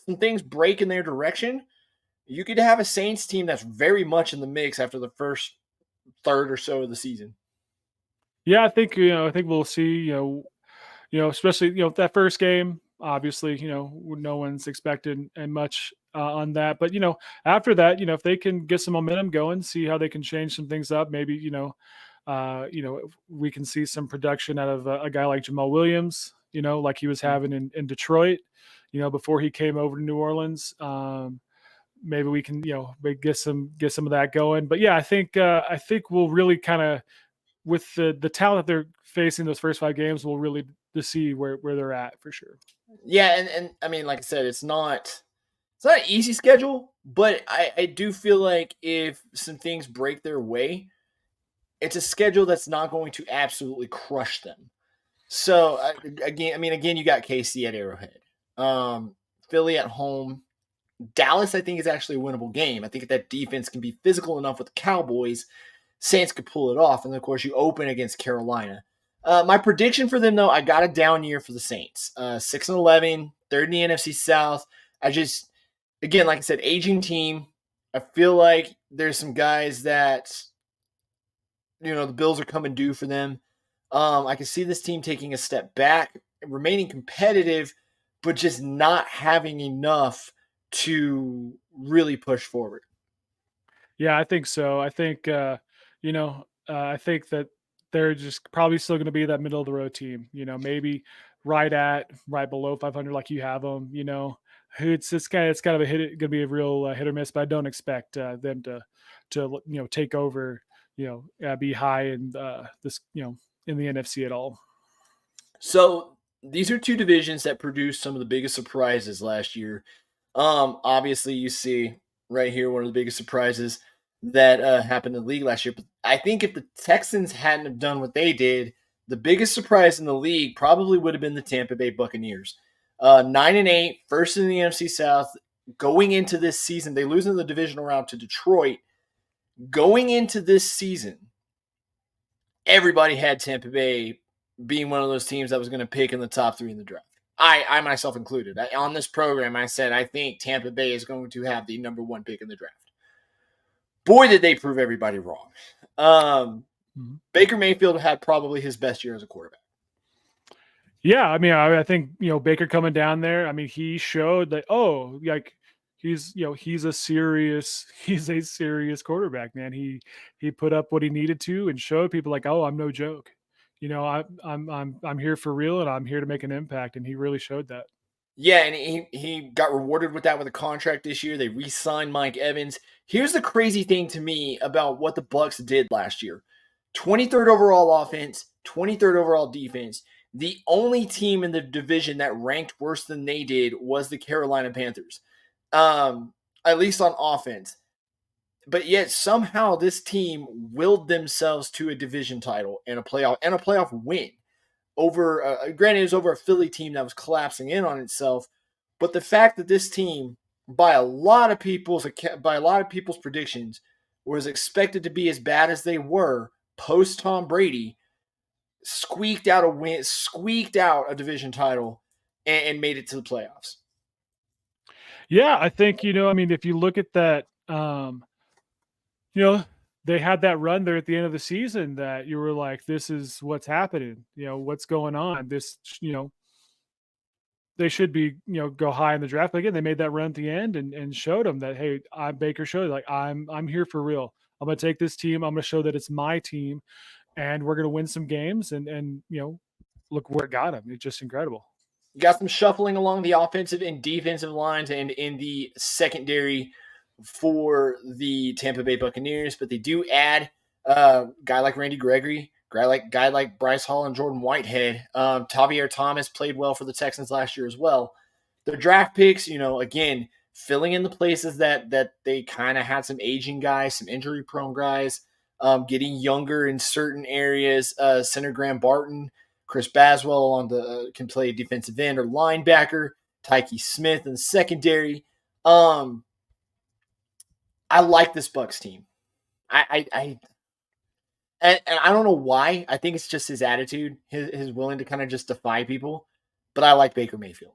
some things break in their direction, you could have a Saints team that's very much in the mix after the first third or so of the season. Yeah, I think we'll see. Especially that first game. Obviously, no one's expected and much on that. But after that, if they can get some momentum going, see how they can change some things up. Maybe we can see some production out of a guy like Jamal Williams. Like he was having in Detroit. Before he came over to New Orleans. Maybe we can get some of that going. But yeah, I think we'll really kind of, with the talent that they're facing those first 5 games, we'll really to see where they're at for sure. Yeah, and I mean, like I said, it's not an easy schedule, but I do feel like if some things break their way, it's a schedule that's not going to absolutely crush them. So again, you got KC at Arrowhead, Philly at home, Dallas. I think is actually a winnable game. I think if that defense can be physical enough with the Cowboys, Saints could pull it off, and then of course you open against Carolina. My prediction for them, though, I got a down year for the Saints. 6-11, third in the NFC South. Again, like I said, aging team. I feel like there's some guys that, the Bills are coming due for them. I can see this team taking a step back, remaining competitive, but just not having enough to really push forward. Yeah, I think so. I think, I think that they're just probably still going to be that middle of the road team, maybe right below 500, like you have them, it's kind of going to be a real hit or miss, but I don't expect them to take over, be high in this, in the NFC at all. So these are 2 divisions that produced some of the biggest surprises last year. Obviously you see right here, one of the biggest surprises that happened in the league last year. But I think if the Texans hadn't have done what they did, the biggest surprise in the league probably would have been the Tampa Bay Buccaneers. 9-8, first in the NFC South. Going into this season, they lose in the divisional round to Detroit. Going into this season, everybody had Tampa Bay being one of those teams that was going to pick in the top 3 in the draft. I myself included. On this program, I said I think Tampa Bay is going to have the number 1 pick in the draft. Boy, did they prove everybody wrong. Baker Mayfield had probably his best year as a quarterback. Yeah, I mean, I think Baker coming down there. I mean, he showed that he's a serious quarterback, man. He put up what he needed to and showed people like, oh, I'm no joke. I'm here for real and I'm here to make an impact. And he really showed that. Yeah, and he got rewarded with that with a contract this year. They re-signed Mike Evans. Here's the crazy thing to me about what the Bucks did last year. 23rd overall offense, 23rd overall defense. The only team in the division that ranked worse than they did was the Carolina Panthers. At least on offense. But yet somehow this team willed themselves to a division title and a playoff win over. Granted, it was over a Philly team that was collapsing in on itself, but the fact that this team, by a lot of people's predictions, was expected to be as bad as they were post Tom Brady, squeaked out a division title, and made it to the playoffs. Yeah, I think, I mean, if you look at that, they had that run there at the end of the season that you were like, this is what's happening, what's going on. They should be, go high in the draft. But again, they made that run at the end and showed them that, hey, Baker showed like I'm here for real. I'm gonna take this team. I'm gonna show that it's my team, and we're gonna win some games. And look where it got him. It's just incredible. You got some shuffling along the offensive and defensive lines and in the secondary for the Tampa Bay Buccaneers, but they do add a guy like Randy Gregory, guy like Bryce Hall and Jordan Whitehead. Tavier Thomas played well for the Texans last year as well. Their draft picks, again, filling in the places that they kind of had some aging guys, some injury prone guys, getting younger in certain areas. Center Graham Barton, Chris Baswell on the can play defensive end or linebacker. Tyke Smith in the secondary. I like this Bucks team. And I don't know why. I think it's just his attitude, his willing to kind of just defy people. But I like Baker Mayfield.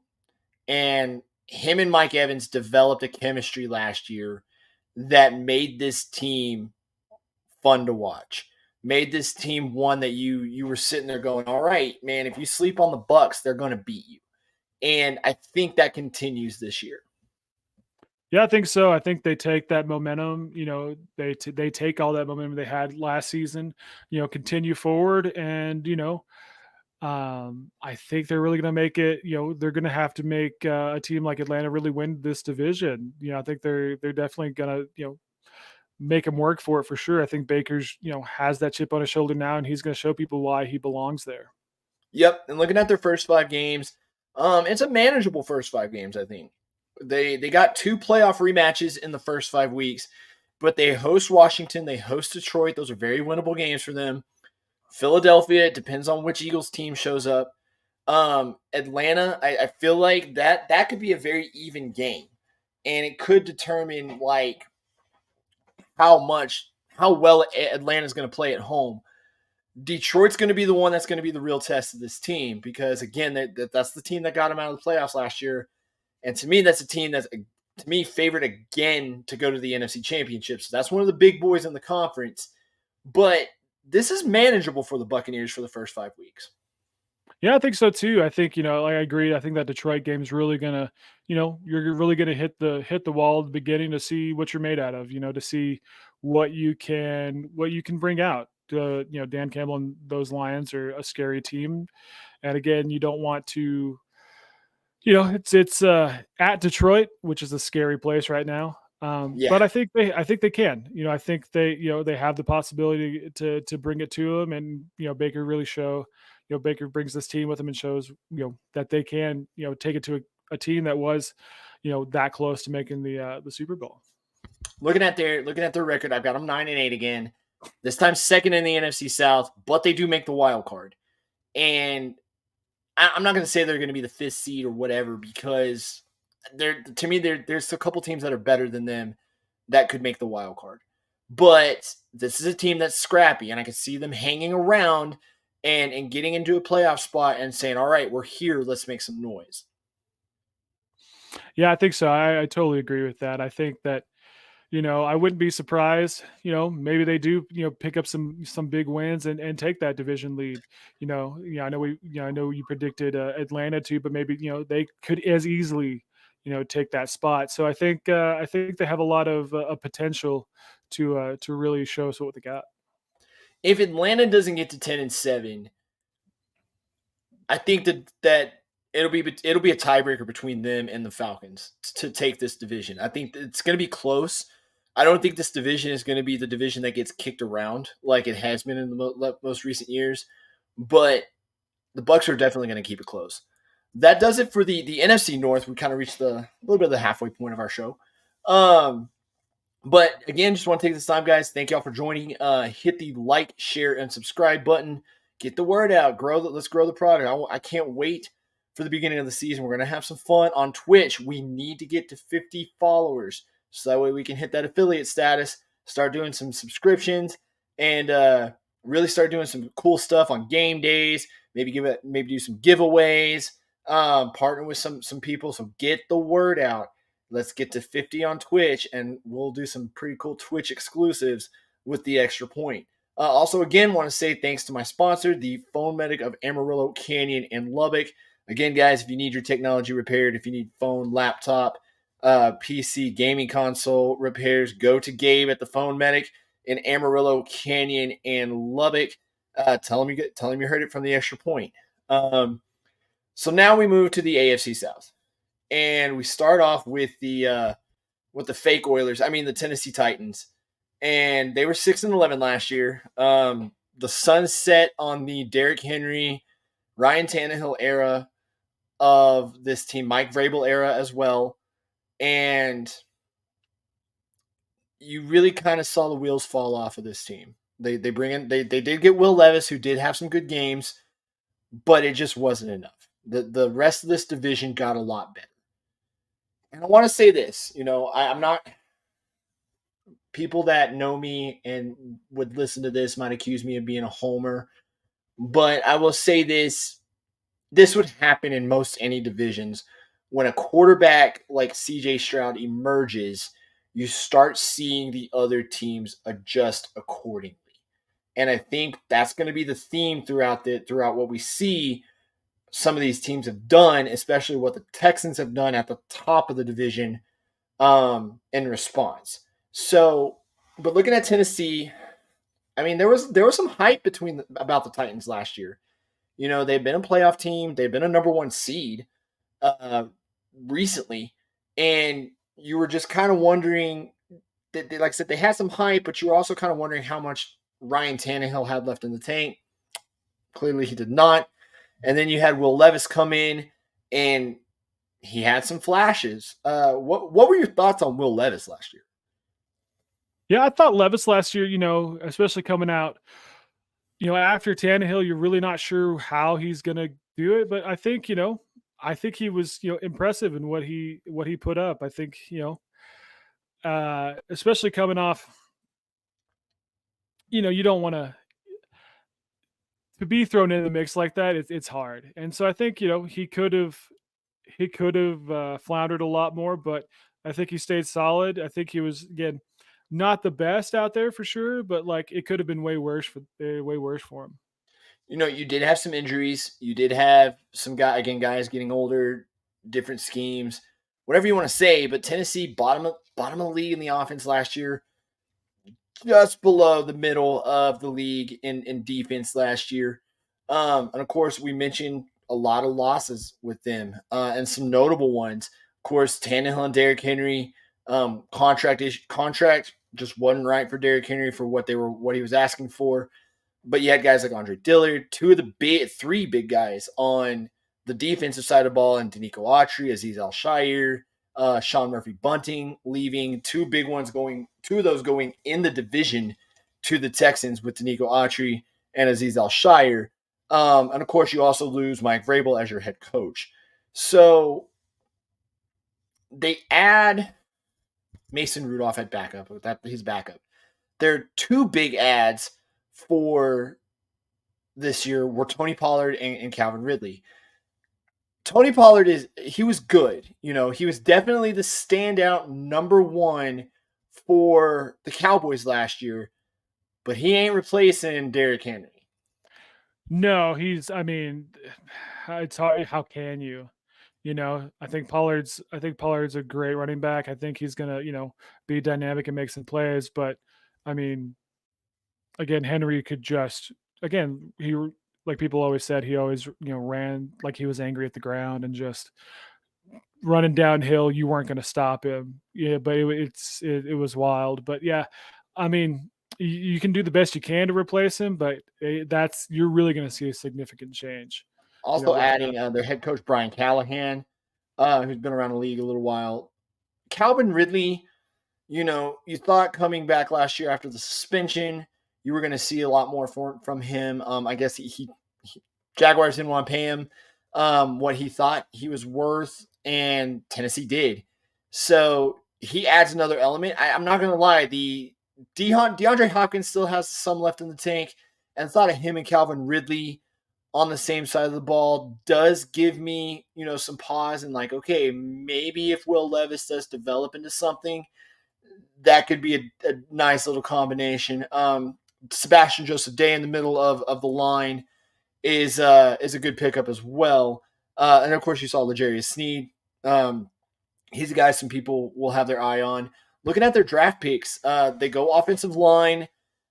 And him and Mike Evans developed a chemistry last year that made this team fun to watch. Made this team one that you were sitting there going, all right, man, if you sleep on the Bucks, they're going to beat you. And I think that continues this year. Yeah, I think so. I think they take that momentum, they take all that momentum they had last season, continue forward. And, I think they're really going to make it, they're going to have to make a team like Atlanta really win this division. I think they're definitely going to, make him work for it for sure. I think Baker's, has that chip on his shoulder now, and he's going to show people why he belongs there. Yep. And looking at their first 5 games, it's a manageable first 5 games, I think. They got 2 playoff rematches in the first 5 weeks, but they host Washington, they host Detroit. Those are very winnable games for them. Philadelphia, it depends on which Eagles team shows up. Atlanta, I feel like that could be a very even game, and it could determine like how well Atlanta's going to play at home. Detroit's going to be the one that's going to be the real test of this team because, again, that's the team that got them out of the playoffs last year. And to me, that's a team that's, to me, favored again to go to the NFC Championship. So that's one of the big boys in the conference. But this is manageable for the Buccaneers for the first 5 weeks. Yeah, I think so too. I think, I agree. I think that Detroit game is really gonna, you're really gonna hit the wall at the beginning to see what you're made out of, to see what you can bring out. Dan Campbell and those Lions are a scary team. And again, you don't want to, it's at Detroit, which is a scary place right now. But I think they can. I think they have the possibility to bring it to them, and Baker really show. Baker brings this team with him and shows that they can take it to a team that was that close to making the Super Bowl. Looking at their record, I've got them 9-8 again. This time second in the NFC South, but they do make the wild card. And I'm not going to say they're going to be the 5th seed or whatever because there's a couple teams that are better than them that could make the wild card. But this is a team that's scrappy, and I can see them hanging around and getting into a playoff spot and saying, all right, we're here. Let's make some noise. Yeah, I think so. I totally agree with that. I think that, I wouldn't be surprised, maybe they do, pick up some big wins and take that division lead. I know you predicted Atlanta too, but maybe, they could as easily, take that spot. So I think they have a lot of potential to really show us what they got. If Atlanta doesn't get to 10-7, I think that it'll be a tiebreaker between them and the Falcons to take this division. I think it's going to be close. I don't think this division is going to be the division that gets kicked around like it has been in the most recent years, but the Bucks are definitely going to keep it close. That does it for the NFC North. We kind of reached a little bit of the halfway point of our show. But again, just want to take this time, guys. Thank y'all for joining. Hit the like, share, and subscribe button. Get the word out. Let's grow the product. I can't wait for the beginning of the season. We're going to have some fun on Twitch. We need to get to 50 followers so that way we can hit that affiliate status, start doing some subscriptions, and really start doing some cool stuff on game days. Maybe do some giveaways. Partner with some people. So get the word out. Let's get to 50 on Twitch, and we'll do some pretty cool Twitch exclusives with the extra point. Also, again, want to say thanks to my sponsor, the Phone Medic of Amarillo, Canyon, and Lubbock. Again, guys, if you need your technology repaired, if you need phone, laptop, PC, gaming console repairs, go to Gabe at the Phone Medic in Amarillo, Canyon, and Lubbock. Tell him you heard it from the extra point. So now we move to the AFC South. And we start off with the fake Oilers. I mean, the Tennessee Titans, and they were 6-11 last year. The sun set on the Derrick Henry, Ryan Tannehill era of this team, Mike Vrabel era as well, and you really kind of saw the wheels fall off of this team. They did get Will Levis, who did have some good games, but it just wasn't enough. The rest of this division got a lot better. And I want to say this, I'm not, people that know me and would listen to this might accuse me of being a homer, but I will say this would happen in most any divisions. When a quarterback like CJ Stroud emerges, you start seeing the other teams adjust accordingly. And I think that's going to be the theme throughout what we see some of these teams have done, especially what the Texans have done at the top of the division in response. So, but looking at Tennessee, I mean, there was some hype about the Titans last year. They've been a playoff team. They've been a number one seed recently. And you were just kind of wondering, like I said, they had some hype, but you were also kind of wondering how much Ryan Tannehill had left in the tank. Clearly he did not. And then you had Will Levis come in, and he had some flashes. What were your thoughts on Will Levis last year? Yeah, I thought Levis last year, especially coming out, after Tannehill, you're really not sure how he's going to do it. But I think, he was, impressive in what he put up. I think, especially coming off, you don't want to be thrown in the mix like that. It's hard. And so I think, he could have floundered a lot more, but I think he stayed solid. I think he was, again, not the best out there for sure, but like it could have been way worse for him. You did have some injuries. You did have some guys getting older, different schemes, whatever you want to say. But Tennessee bottom of the league in the offense last year, just below the middle of the league in defense last year. And of course, we mentioned a lot of losses with them and some notable ones. Of course, Tannehill and Derrick Henry contract just wasn't right for Derrick Henry for what he was asking for. But you had guys like Andre Dillard, three big guys on the defensive side of the ball, and Danico Autry, Azeez Al-Shaair, Sean Murphy-Bunting leaving, two of those going in the division to the Texans with Danico Autry and Azeez Al-Shaair. And of course, you also lose Mike Vrabel as your head coach. So they add Mason Rudolph at backup. His backup. There are two big ads for this year were Tony Pollard and Calvin Ridley. Tony Pollard he was good. He was definitely the standout number one for the Cowboys last year, but he ain't replacing Derrick Henry. No, it's hard. How can you? I think Pollard's a great running back. I think he's gonna, be dynamic and make some plays. But I mean, again, Henry could just again like people always said, he always ran like he was angry at the ground and just running downhill. You weren't going to stop him. Yeah, but it was wild. But yeah, I mean, you can do the best you can to replace him, but you're really going to see a significant change. Also With adding their head coach Brian Callahan, who's been around the league a little while. Calvin Ridley, you thought coming back last year after the suspension, you were going to see a lot more from him. I guess he Jaguars didn't want to pay him what he thought he was worth, and Tennessee did. So he adds another element. I'm not going to lie, the DeAndre Hopkins still has some left in the tank, and the thought of him and Calvin Ridley on the same side of the ball does give me, some pause and like, okay, maybe if Will Levis does develop into something, that could be a nice little combination. Sebastian Joseph Day in the middle of the line is a good pickup as well. And of course, you saw L'Jarius Sneed. He's a guy some people will have their eye on. Looking at their draft picks, they go offensive line.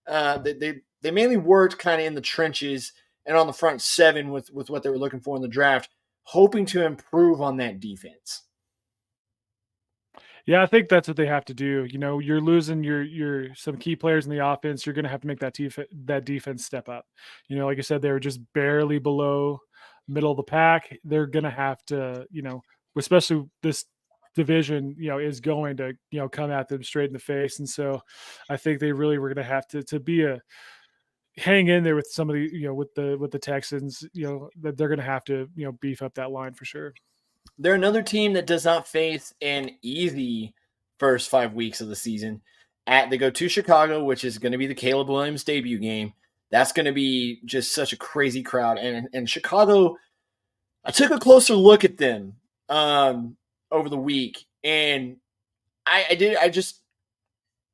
They mainly worked kind of in the trenches and on the front seven with what they were looking for in the draft, hoping to improve on that defense. Yeah, I think that's what they have to do. You're losing your some key players in the offense. You're going to have to make that defense step up. Like I said, they were just barely below middle of the pack. They're going to have to, especially this division, is going to, come at them straight in the face. And so I think they really were going to have to be hang in there with some of the, with the Texans, that they're going to have to, beef up that line for sure. They're another team that does not face an easy first 5 weeks of the season. They go to Chicago, which is going to be the Caleb Williams debut game. That's going to be just such a crazy crowd. And Chicago, I took a closer look at them over the week, and I just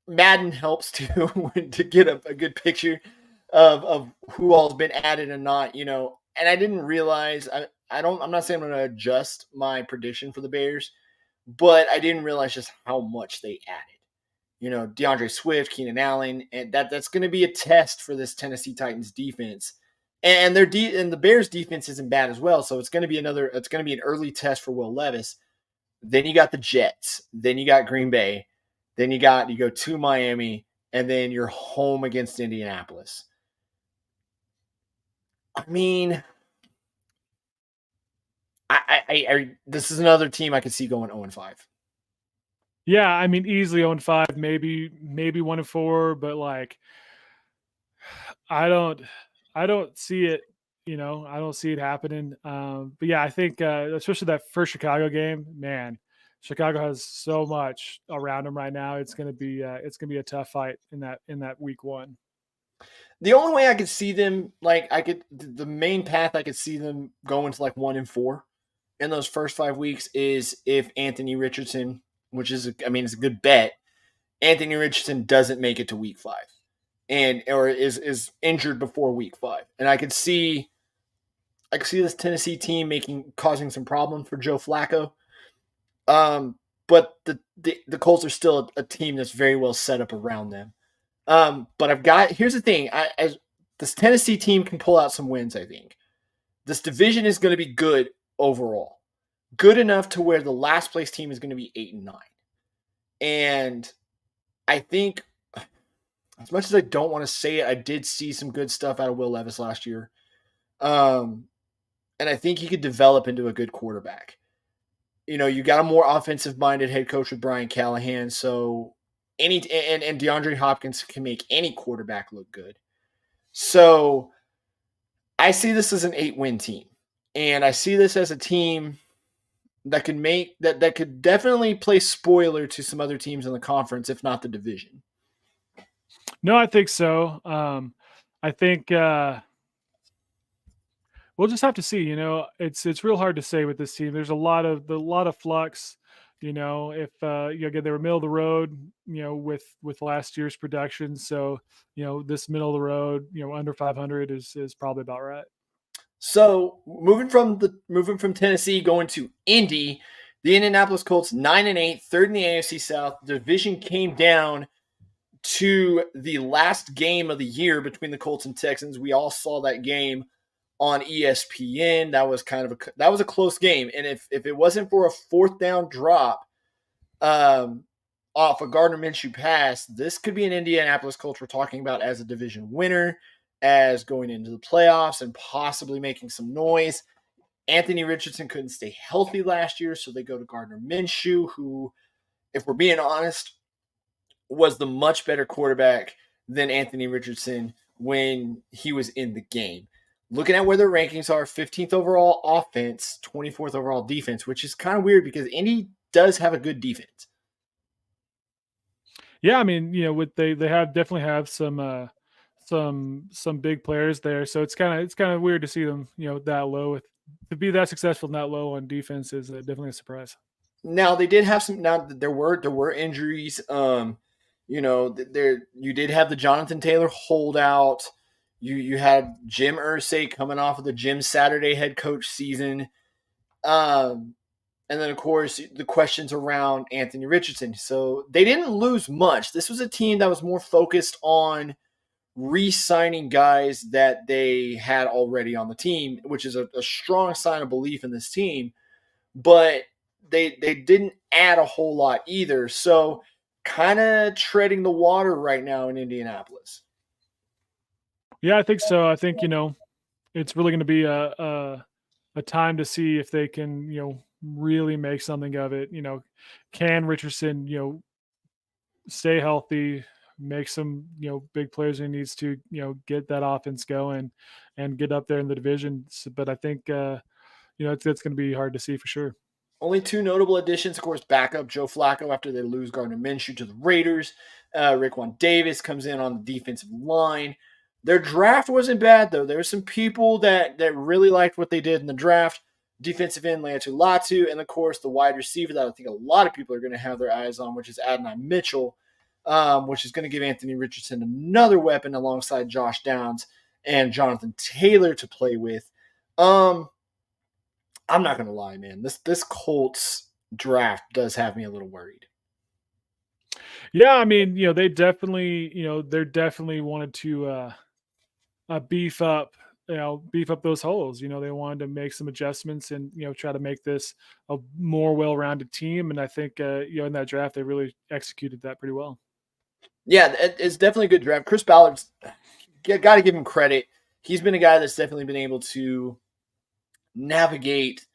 Madden helps to get a good picture of who all's been added and not, and I didn't realize I'm not saying I'm going to adjust my prediction for the Bears, but I didn't realize just how much they added. DeAndre Swift, Keenan Allen, and that's going to be a test for this Tennessee Titans defense. And and the Bears defense isn't bad as well, so it's going to be an early test for Will Levis. Then you got the Jets, then you got Green Bay, then you go to Miami, and then you're home against Indianapolis. I mean, this is another team I could see going 0-5. Yeah, I mean, easily 0-5, maybe 1-4, but like, I don't see it. I don't see it happening. But yeah, I think especially that first Chicago game, man, Chicago has so much around them right now. It's gonna be a tough fight in that week one. The only way I could see them, the main path I could see them going to 1-4 in those first 5 weeks is if Anthony Richardson, which is, it's a good bet, Anthony Richardson doesn't make it to week 5 or is injured before week 5. And I could see this Tennessee team causing some problems for Joe Flacco. But the Colts are still a team that's very well set up around them. But here's the thing. As this Tennessee team can pull out some wins, I think. This division is going to be good overall. Good enough to where the last place team is going to be 8-9. And I think, as much as I don't want to say it, I did see some good stuff out of Will Levis last year. And I think he could develop into a good quarterback. You got a more offensive-minded head coach with Brian Callahan, so and DeAndre Hopkins can make any quarterback look good. So I see this as an 8-win team, and I see this as a team that could definitely play spoiler to some other teams in the conference, if not the division. No, I think so. I think we'll just have to see. It's real hard to say with this team. There's a lot of flux. If again, they were middle of the road, with last year's production. So this middle of the road, under 500 is probably about right. So moving from Tennessee, going to Indy, the Indianapolis Colts 9-8, third in the AFC South. The division came down to the last game of the year between the Colts and Texans. We all saw that game on ESPN. That was a close game, and if it wasn't for a fourth down drop off a Gardner Minshew pass, this could be an Indianapolis Colts we're talking about as a division winner, as going into the playoffs and possibly making some noise. Anthony Richardson couldn't stay healthy last year, so they go to Gardner Minshew, who, if we're being honest, was the much better quarterback than Anthony Richardson when he was in the game. Looking at where their rankings are, 15th overall offense, 24th overall defense, which is kind of weird because Indy does have a good defense. Yeah, I mean, with they definitely have some big players there, so it's kind of weird to see them that low. To be that successful and that low on defense is definitely a surprise. Now they did have some. Now there were injuries. There you did have the Jonathan Taylor holdout. You had Jim Irsay coming off of the Jim Saturday head coach season. And then, of course, the questions around Anthony Richardson. So they didn't lose much. This was a team that was more focused on re-signing guys that they had already on the team, which is a strong sign of belief in this team. But they didn't add a whole lot either. So kind of treading the water right now in Indianapolis. Yeah, I think so. I think it's really going to be a time to see if they can really make something of it. Can Richardson stay healthy, make some big plays he needs to get that offense going and get up there in the division. But I think it's going to be hard to see for sure. Only two notable additions, of course, backup Joe Flacco after they lose Gardner Minshew to the Raiders. Raekwon Davis comes in on the defensive line. Their draft wasn't bad, though. There were some people that really liked what they did in the draft. Defensive end, Laiatu Latu, and, of course, the wide receiver that I think a lot of people are going to have their eyes on, which is Adonai Mitchell, which is going to give Anthony Richardson another weapon alongside Josh Downs and Jonathan Taylor to play with. I'm not going to lie, man. This Colts draft does have me a little worried. Yeah, I mean, they definitely, they're definitely wanted to beef up those holes. They wanted to make some adjustments and try to make this a more well-rounded team. And I think in that draft they really executed that pretty well. Yeah, it's definitely a good draft. Chris Ballard's got to give him credit. He's been a guy that's definitely been able to navigate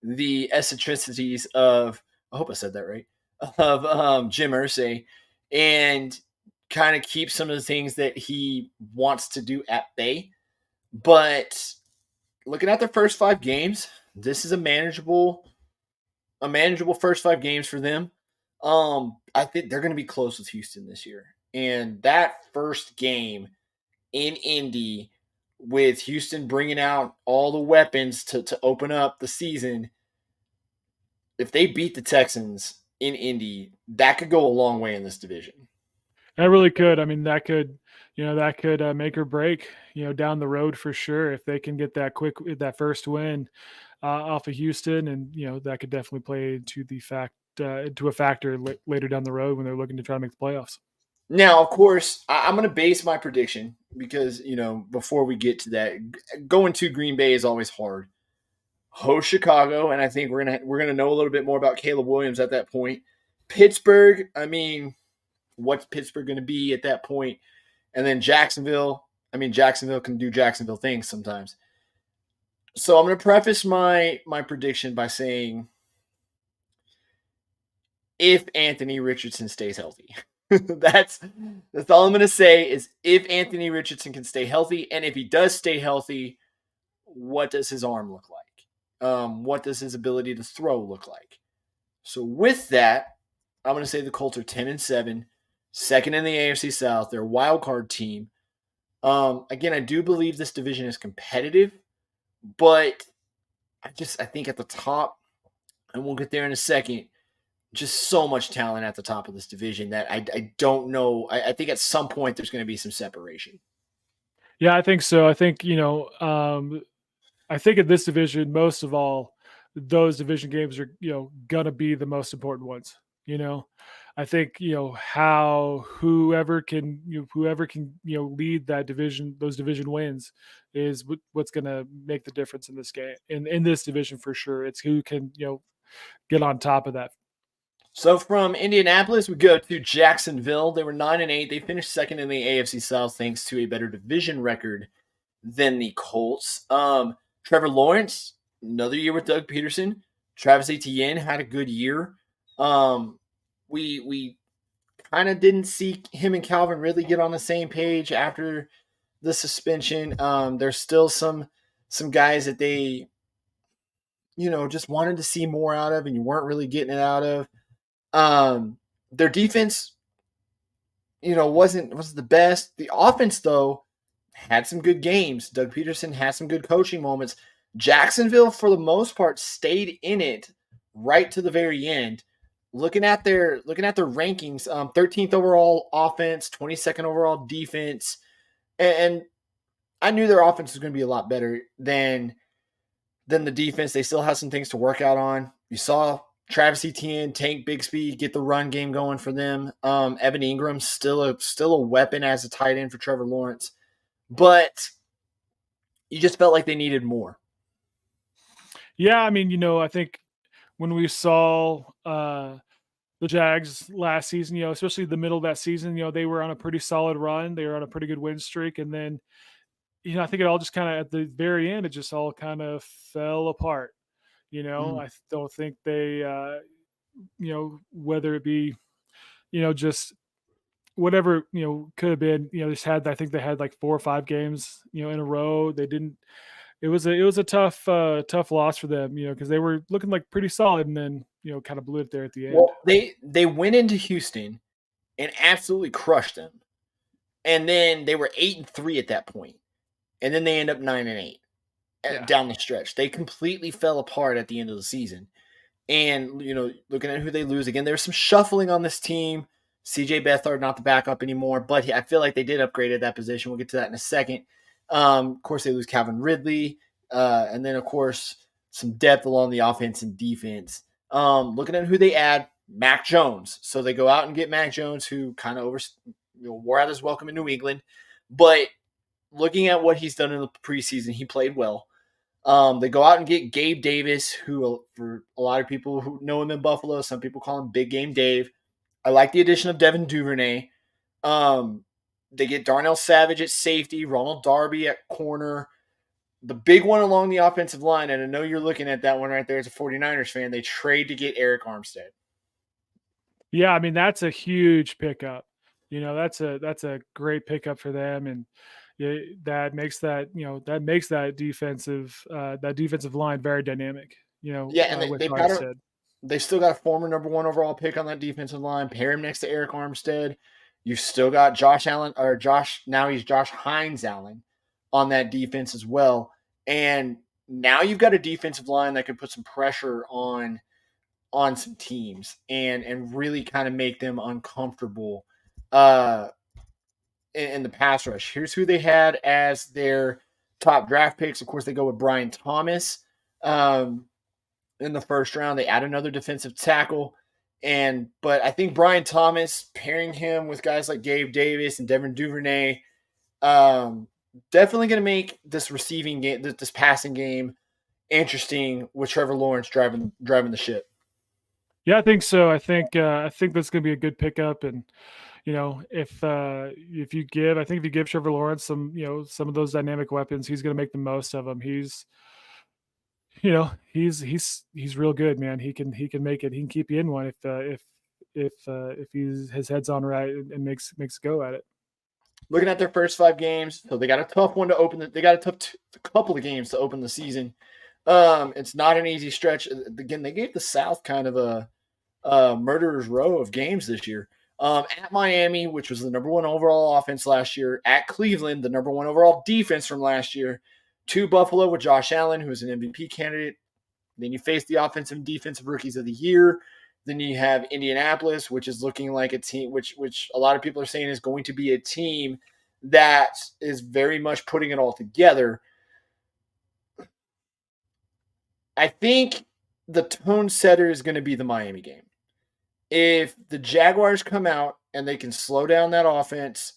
the eccentricities of, I hope I said that right, of Jim Irsay, and kind of keep some of the things that he wants to do at bay. But looking at their first 5 games, this is a manageable first 5 games for them. I think they're going to be close with Houston this year. And that first game in Indy, with Houston bringing out all the weapons to open up the season, if they beat the Texans in Indy, that could go a long way in this division. That really could. I mean, that could make or break, down the road for sure. If they can get that first win off of Houston, and that could definitely play into a factor later down the road when they're looking to try to make the playoffs. Now, of course, I'm going to base my prediction because, before we get to that, going to Green Bay is always hard. Host Chicago, and I think we're gonna know a little bit more about Caleb Williams at that point. Pittsburgh, I mean, what's Pittsburgh going to be at that point? And then Jacksonville. I mean, Jacksonville can do Jacksonville things sometimes. So I'm going to preface my prediction by saying, if Anthony Richardson stays healthy. That's all I'm going to say, is if Anthony Richardson can stay healthy, and if he does stay healthy, what does his arm look like? What does his ability to throw look like? So with that, I'm going to say the Colts are 10-7, second in the AFC South. They're a wild card team. Again, I do believe this division is competitive, but I think at the top, and we'll get there in a second, just so much talent at the top of this division that I don't know. I think at some point there's going to be some separation. Yeah, I think so. I think, I think in this division, most of all, those division games are, gonna be the most important ones. You know, I think how whoever can lead that division, those division wins, is what's gonna make the difference in this game, in this division for sure. It's who can get on top of that. So from Indianapolis, we go to Jacksonville. They were 9-8. They finished second in the AFC South thanks to a better division record than the Colts. Trevor Lawrence, another year with Doug Peterson. Travis Etienne had a good year. We kind of didn't see him and Calvin Ridley get on the same page after the suspension. There's still some guys that they just wanted to see more out of, and you weren't really getting it out of. Their defense, wasn't the best. The offense, though, had some good games. Doug Peterson had some good coaching moments. Jacksonville, for the most part, stayed in it right to the very end. Looking at their rankings, 13th overall offense, 22nd overall defense, and I knew their offense was going to be a lot better than the defense. They still have some things to work out on. You saw Travis Etienne, Tank Bigsby, get the run game going for them. Evan Ingram still a weapon as a tight end for Trevor Lawrence, but you just felt like they needed more. Yeah, I mean, I think when we saw the Jags last season, especially the middle of that season, they were on a pretty solid run. They were on a pretty good win streak, and then I think it all just kind of at the very end, it just all kind of fell apart. I don't think they, whether it be, just whatever, could have been, I think they had like 4 or 5 games, in a row. They didn't, it was a tough loss for them, because they were looking like pretty solid and then, kind of blew it there at the end. Well, they went into Houston and absolutely crushed them. And then they were 8-3 at that point. And then they end up 9-8 down the stretch. They completely fell apart at the end of the season. And, looking at who they lose again, there's some shuffling on this team. CJ Beathard, not the backup anymore, but I feel like they did upgrade at that position. We'll get to that in a second. Of course, they lose Calvin Ridley. And then, of course, some depth along the offense and defense. Looking at who they add, Mac Jones. So they go out and get Mac Jones, who kind of wore out his welcome in New England. But looking at what he's done in the preseason, he played well. They go out and get Gabe Davis, who, for a lot of people who know him in Buffalo, some people call him Big Game Dave. I like the addition of Devin Duvernay. They get Darnell Savage at safety, Ronald Darby at corner. The big one along the offensive line, and I know you're looking at that one right there as a 49ers fan, they trade to get Eric Armstead. Yeah, I mean, that's a huge pickup. That's a great pickup for them, and that makes that defensive line very dynamic. Yeah, and they've still got a former number 1 overall pick on that defensive line. Pair him next to Eric Armstead. You've still got Josh Hines Allen on that defense as well. And now you've got a defensive line that could put some pressure on some teams and really kind of make them uncomfortable in the pass rush. Here's who they had as their top draft picks. Of course, they go with Brian Thomas in the first round. They add another defensive tackle. But I think Brian Thomas, pairing him with guys like Gabe Davis and Devin Duvernay, definitely going to make this receiving game, this passing game, interesting with Trevor Lawrence driving the ship. Yeah, I think so. I think that's going to be a good pickup, and if you give Trevor Lawrence some of those dynamic weapons, he's going to make the most of them. He's real good, man. He can make it. He can keep you in one if his head's on right and makes a go at it. Looking at their first 5 games, so they got a tough one to open. They got a tough couple of games to open the season. It's not an easy stretch. Again, they gave the South kind of a murderer's row of games this year. At Miami, which was the number 1 overall offense last year. At Cleveland, the number 1 overall defense from last year. To Buffalo with Josh Allen, who is an MVP candidate. Then you face the offensive and defensive rookies of the year. Then you have Indianapolis, which is looking like a team, which a lot of people are saying is going to be a team that is very much putting it all together. I think the tone setter is going to be the Miami game. If the Jaguars come out and they can slow down that offense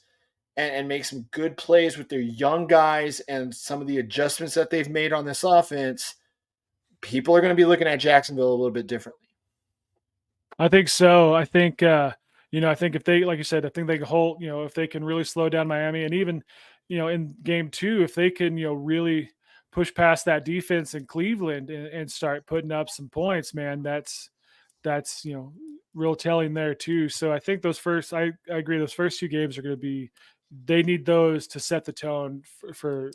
and make some good plays with their young guys and some of the adjustments that they've made on this offense, people are going to be looking at Jacksonville a little bit differently. I think so. I think I think if they, like you said, I think they can hold, if they can really slow down Miami, and even, in game two, if they can, really push past that defense in Cleveland and start putting up some points, man, that's real telling there too. So I think I agree, those first two games are going to be, they need those to set the tone for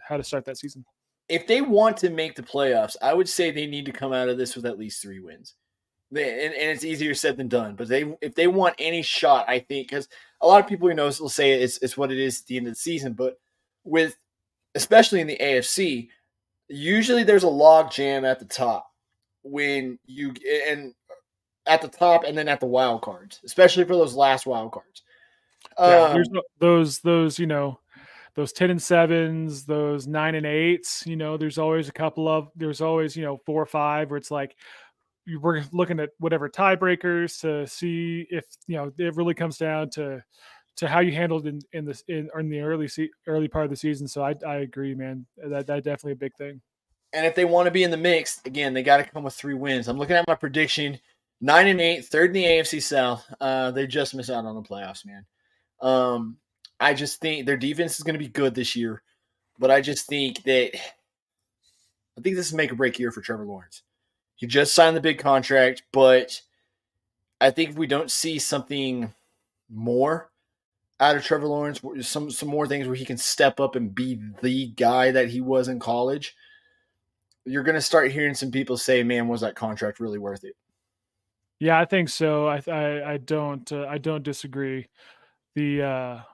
how to start that season. If they want to make the playoffs, I would say they need to come out of this with at least 3 wins. And it's easier said than done. But if they want any shot, I think, because a lot of people will say it's what it is at the end of the season. But with, especially in the AFC, usually there's a log jam at the top and then at the wild cards, especially for those last wild cards. Yeah, there's those 10-7s, those 9-8s. There's always 4 or 5 where it's like we're looking at whatever tiebreakers to see if it really comes down to how you handled in the early part of the season. So I agree, man. That definitely a big thing. And if they want to be in the mix, again, they got to come with 3 wins. I'm looking at my prediction: 9-8, third in the AFC South. They just miss out on the playoffs, man. I just think their defense is going to be good this year, but I just think this is a make or break year for Trevor Lawrence. He just signed the big contract, but I think if we don't see something more out of Trevor Lawrence, some more things where he can step up and be the guy that he was in college, you're going to start hearing some people say, "Man, was that contract really worth it?" Yeah, I think so. I don't disagree. The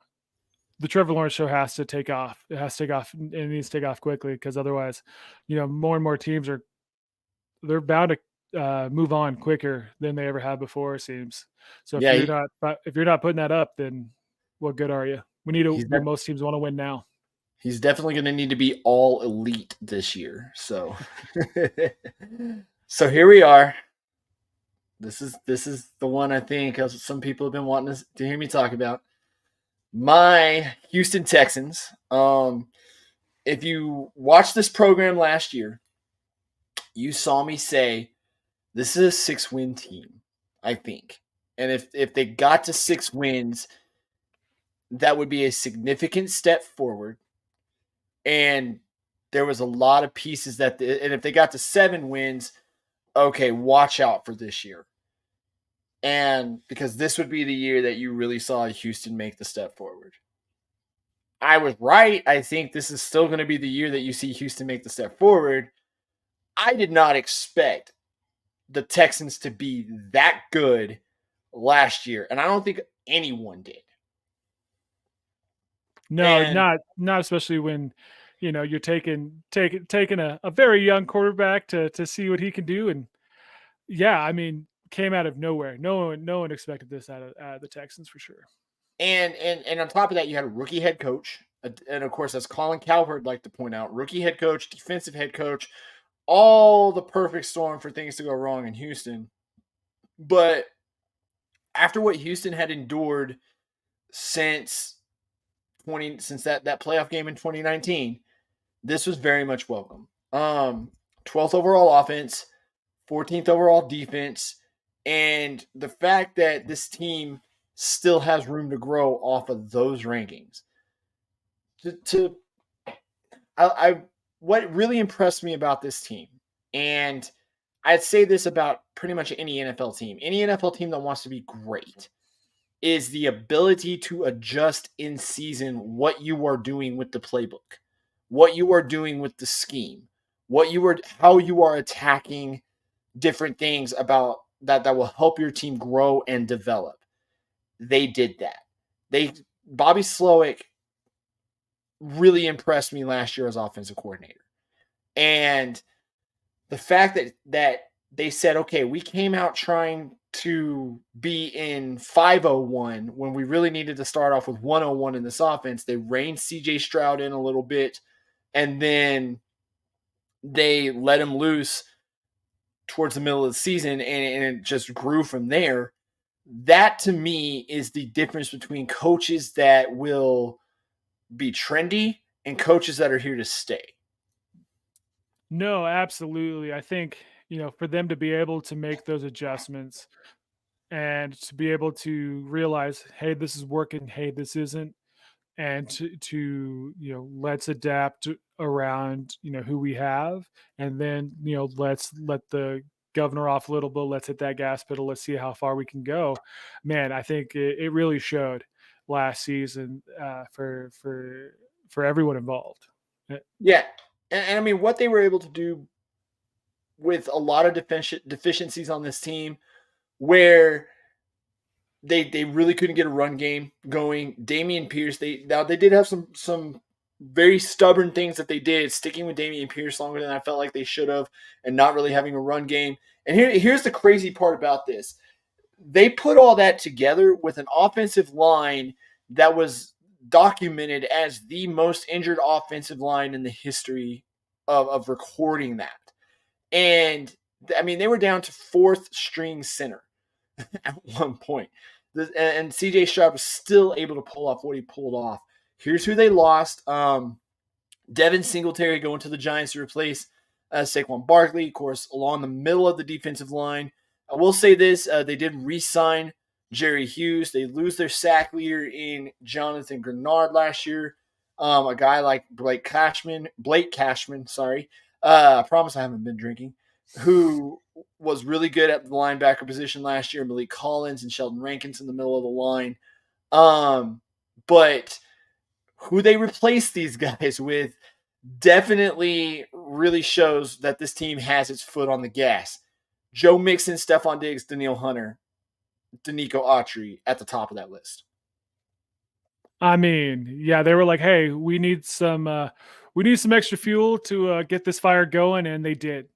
Trevor Lawrence show has to take off. It has to take off, and it needs to take off quickly, because otherwise, more and more teams they're bound to move on quicker than they ever have before, it seems. So if you're not putting that up, then what good are you? Most teams want to win now. He's definitely going to need to be all elite this year. So, so here we are. This is the one I think some people have been wanting to hear me talk about. My Houston Texans. If you watched this program last year, you saw me say this is a 6-win team, I think. And if they got to 6 wins, that would be a significant step forward. And there was a lot of pieces and if they got to 7 wins, okay, watch out for this year. And because this would be the year that you really saw Houston make the step forward. I was right. I think this is still going to be the year that you see Houston make the step forward. I did not expect the Texans to be that good last year, and I don't think anyone did. No, not especially when you're taking a very young quarterback to see what he can do. And yeah, I mean, came out of nowhere. No one expected this out of the Texans, for sure. And on top of that, you had a rookie head coach, and of course, as Colin Cowherd liked to point out, rookie head coach, defensive head coach, all the perfect storm for things to go wrong in Houston. But after what Houston had endured since that playoff game in 2019, this was very much welcome. 12th overall offense, 14th overall defense, and the fact that this team still has room to grow off of those rankings. What really impressed me about this team, and I'd say this about pretty much any NFL team that wants to be great, is the ability to adjust in season what you are doing with the playbook, what you are doing with the scheme, how you are attacking different things about that will help your team grow and develop. They did that. Bobby Slowick really impressed me last year as offensive coordinator. And the fact that they said, okay, we came out trying to be in 501 when we really needed to start off with 101 in this offense. They reined CJ Stroud in a little bit, and then they let him loose towards the middle of the season, and it just grew from there. That to me is the difference between coaches that will be trendy and coaches that are here to stay. No, absolutely. I think, for them to be able to make those adjustments and to be able to realize, hey, this is working, hey, this isn't, and to let's adapt around who we have, and then let's let the governor off a little bit, let's hit that gas pedal, let's see how far we can go. Man, I think it really showed last season, for everyone involved. Yeah. And I mean, what they were able to do with a lot of deficiencies on this team where they really couldn't get a run game going. Damian Pierce, they did have some very stubborn things that they did, sticking with Damian Pierce longer than I felt like they should have, and not really having a run game. And here's the crazy part about this. They put all that together with an offensive line that was documented as the most injured offensive line in the history of recording that. And I mean, they were down to fourth string center at one point. And CJ Stroud was still able to pull off what he pulled off. Here's who they lost. Devin Singletary going to the Giants to replace Saquon Barkley, of course, along the middle of the defensive line. I will say this, they did re-sign Jerry Hughes. They lose their sack leader in Jonathan Grenard last year. A guy like Blake Cashman, I promise I haven't been drinking, who was really good at the linebacker position last year. Malik Collins and Sheldon Rankins in the middle of the line. But who they replaced these guys with definitely really shows that this team has its foot on the gas. Joe Mixon, Stephon Diggs, Danielle Hunter, Danico Autry at the top of that list. I mean, yeah, they were like, "Hey, we need some extra fuel to get this fire going," and they did.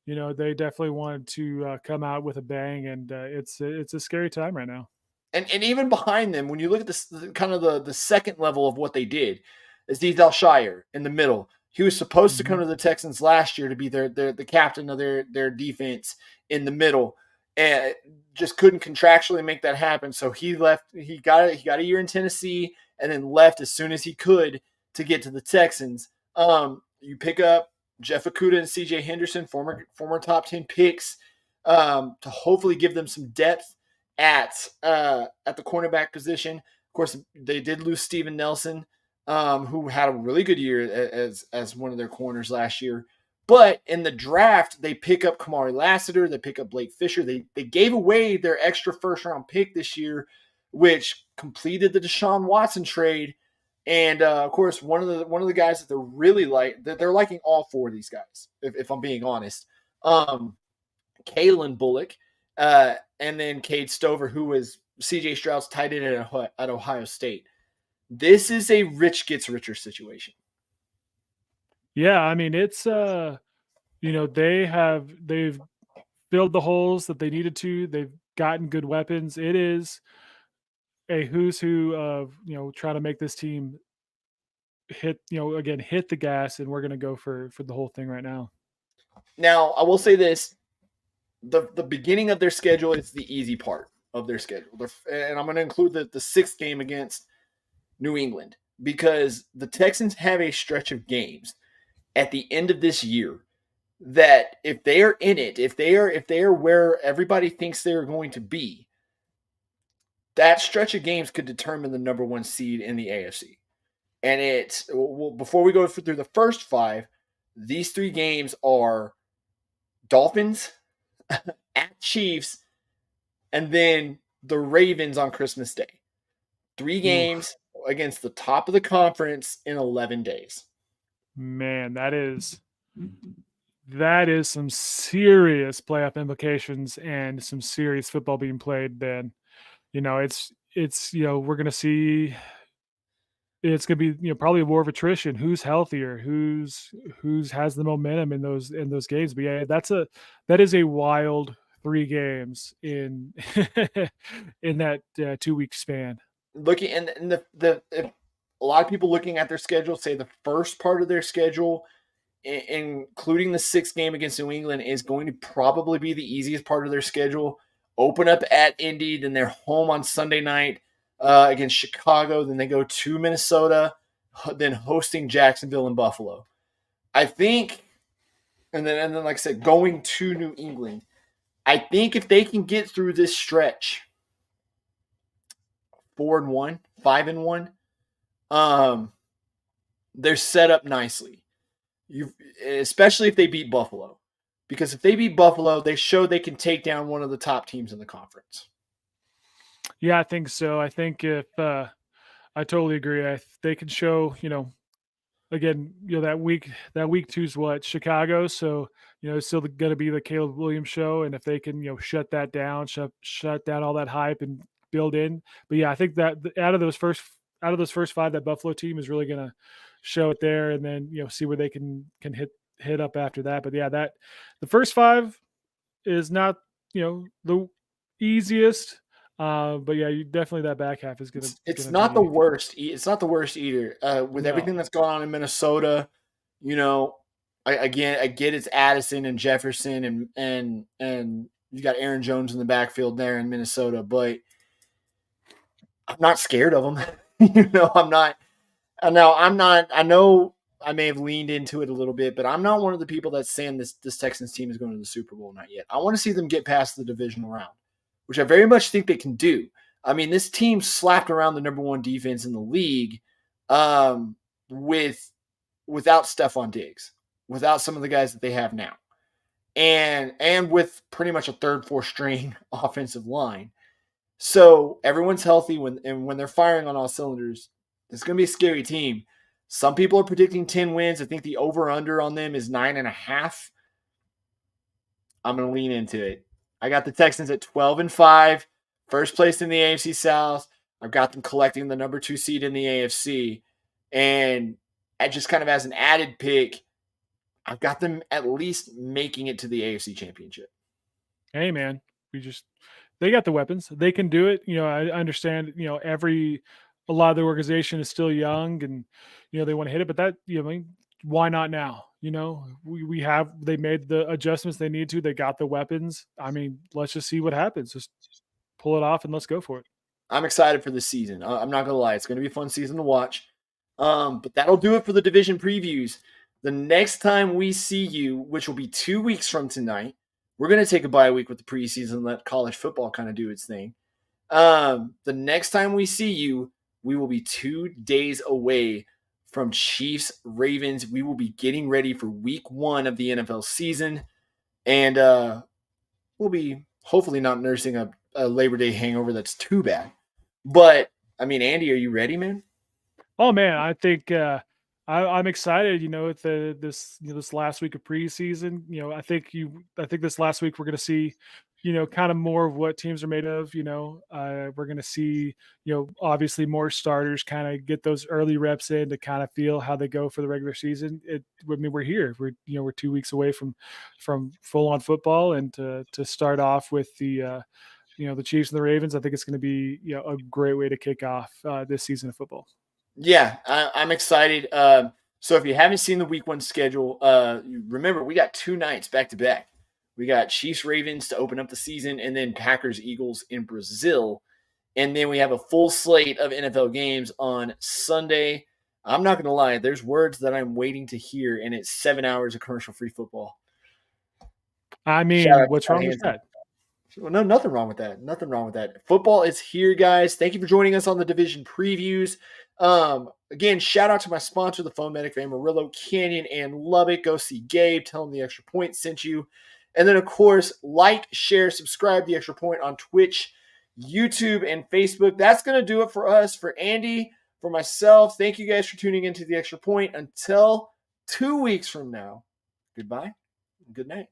They definitely wanted to come out with a bang, and it's a scary time right now. And even behind them, when you look at this kind of the second level of what they did, is Dean Shire in the middle. He was supposed to come to the Texans last year to be the captain of their defense in the middle, and just couldn't contractually make that happen. So he left. He got a year in Tennessee, and then left as soon as he could to get to the Texans. You pick up Jeff Okudah and C.J. Henderson, former top 10 picks, to hopefully give them some depth at the cornerback position. Of course, they did lose Steven Nelson, who had a really good year as one of their corners last year. But in the draft, they pick up Kamari Lassiter, they pick up Blake Fisher. They gave away their extra first-round pick this year, which completed the Deshaun Watson trade. And of course, one of the guys that they're really they're liking all four of these guys, if I'm being honest. Kalen Bullock, and then Cade Stover, who was C.J. Stroud's tight end at Ohio State. This is a rich gets richer situation. Yeah, I mean, it's they've filled the holes that they needed to. They've gotten good weapons. It is a who's who of trying to make this team hit the gas, and we're going to go for the whole thing right now. Now, I will say this: the beginning of their schedule is the easy part of their schedule, and I'm going to include the sixth game against New England, because the Texans have a stretch of games at the end of this year that if they are in it, if they are where everybody thinks they're going to be, that stretch of games could determine the number one seed in the AFC. And before we go through the first five, these three games are Dolphins, at Chiefs, and then the Ravens on Christmas Day. 3 games against the top of the conference in 11 days. Man, that is some serious playoff implications and some serious football being played. Then, it's we're gonna see. It's gonna be probably a war of attrition. Who's healthier? Who's has the momentum in those games? But yeah, that is a wild 3 games in in that 2-week span. Looking and a lot of people looking at their schedule say the first part of their schedule including the 6th game against New England, is going to probably be the easiest part of their schedule. Open up at Indy, then they're home on Sunday night against Chicago, then they go to Minnesota, then hosting Jacksonville and Buffalo. I think, and then like I said, going to New England. I think if they can get through this stretch, 4-1, 5-1, they're set up nicely. Especially if they beat Buffalo, because if they beat Buffalo, they show they can take down one of the top teams in the conference. Yeah, I think so. I think if I totally agree. They can show, again, that week 2 is what, Chicago. So, it's still going to be the Caleb Williams show. And if they can, shut that down, shut down all that hype and build in. But yeah, I think that out of those first 5, that Buffalo team is really going to show it there, and then, see where they can hit up after that. But yeah, that the first 5 is not, the easiest. But yeah, you definitely, that back half is gonna. It's not the worst. It's not the worst either. With everything that's going on in Minnesota, I get it's Addison and Jefferson and you got Aaron Jones in the backfield there in Minnesota, but I'm not scared of them. I'm not. Now I'm not. I know I may have leaned into it a little bit, but I'm not one of the people that's saying this Texans team is going to the Super Bowl. Not yet. I want to see them get past the divisional round, which I very much think they can do. I mean, this team slapped around the number 1 defense in the league without Stephon Diggs, without some of the guys that they have now, and with pretty much a 3rd, 4th string offensive line. So everyone's healthy when they're firing on all cylinders. It's going to be a scary team. Some people are predicting 10 wins. I think the over-under on them is 9.5. I'm going to lean into it. I got the Texans at 12-5, first place in the AFC South. I've got them collecting the number 2 seed in the AFC. And just kind of as an added pick, I've got them at least making it to the AFC Championship. Hey, man, they got the weapons. They can do it. I understand, a lot of the organization is still young and, they want to hit it, but that, why not now? They made the adjustments they need to. They got the weapons. I mean, let's just see what happens. Just pull it off and let's go for it. I'm excited for this season. I'm not going to lie. It's going to be a fun season to watch. But that'll do it for the division previews. The next time we see you, which will be 2 weeks from tonight, we're going to take a bye week with the preseason and let college football kind of do its thing. The next time we see you, we will be 2 days away from Chiefs Ravens. We will be getting ready for week 1 of the NFL season. And we'll be hopefully not nursing a Labor Day hangover that's too bad. But, I mean, Andy, are you ready, man? Oh, man, I think I'm excited, with this last week of preseason. I think this last week we're going to see, kind of more of what teams are made of. We're going to see, obviously more starters kind of get those early reps in to kind of feel how they go for the regular season. We're here. We're 2 weeks away from full on football, and to start off with the Chiefs and the Ravens, I think it's going to be a great way to kick off this season of football. Yeah, I'm excited. So if you haven't seen the week 1 schedule, remember we got 2 nights back to back. We got Chiefs Ravens to open up the season, and then Packers Eagles in Brazil. And then we have a full slate of NFL games on Sunday. I'm not going to lie, there's words that I'm waiting to hear, and it's 7 hours of commercial-free football. I mean, what's wrong with that? Well, no, nothing wrong with that. Nothing wrong with that. Football is here, guys. Thank you for joining us on the division previews. Again, shout out to my sponsor, the Phone Medic of Amarillo, Canyon, and Lubbock. Go see Gabe. Tell him the Extra Point sent you. And then, of course, like, share, subscribe the Extra Point on Twitch, YouTube, and Facebook. That's going to do it for us. For Andy, for myself, thank you guys for tuning into the Extra Point. Until 2 weeks from now, goodbye and good night.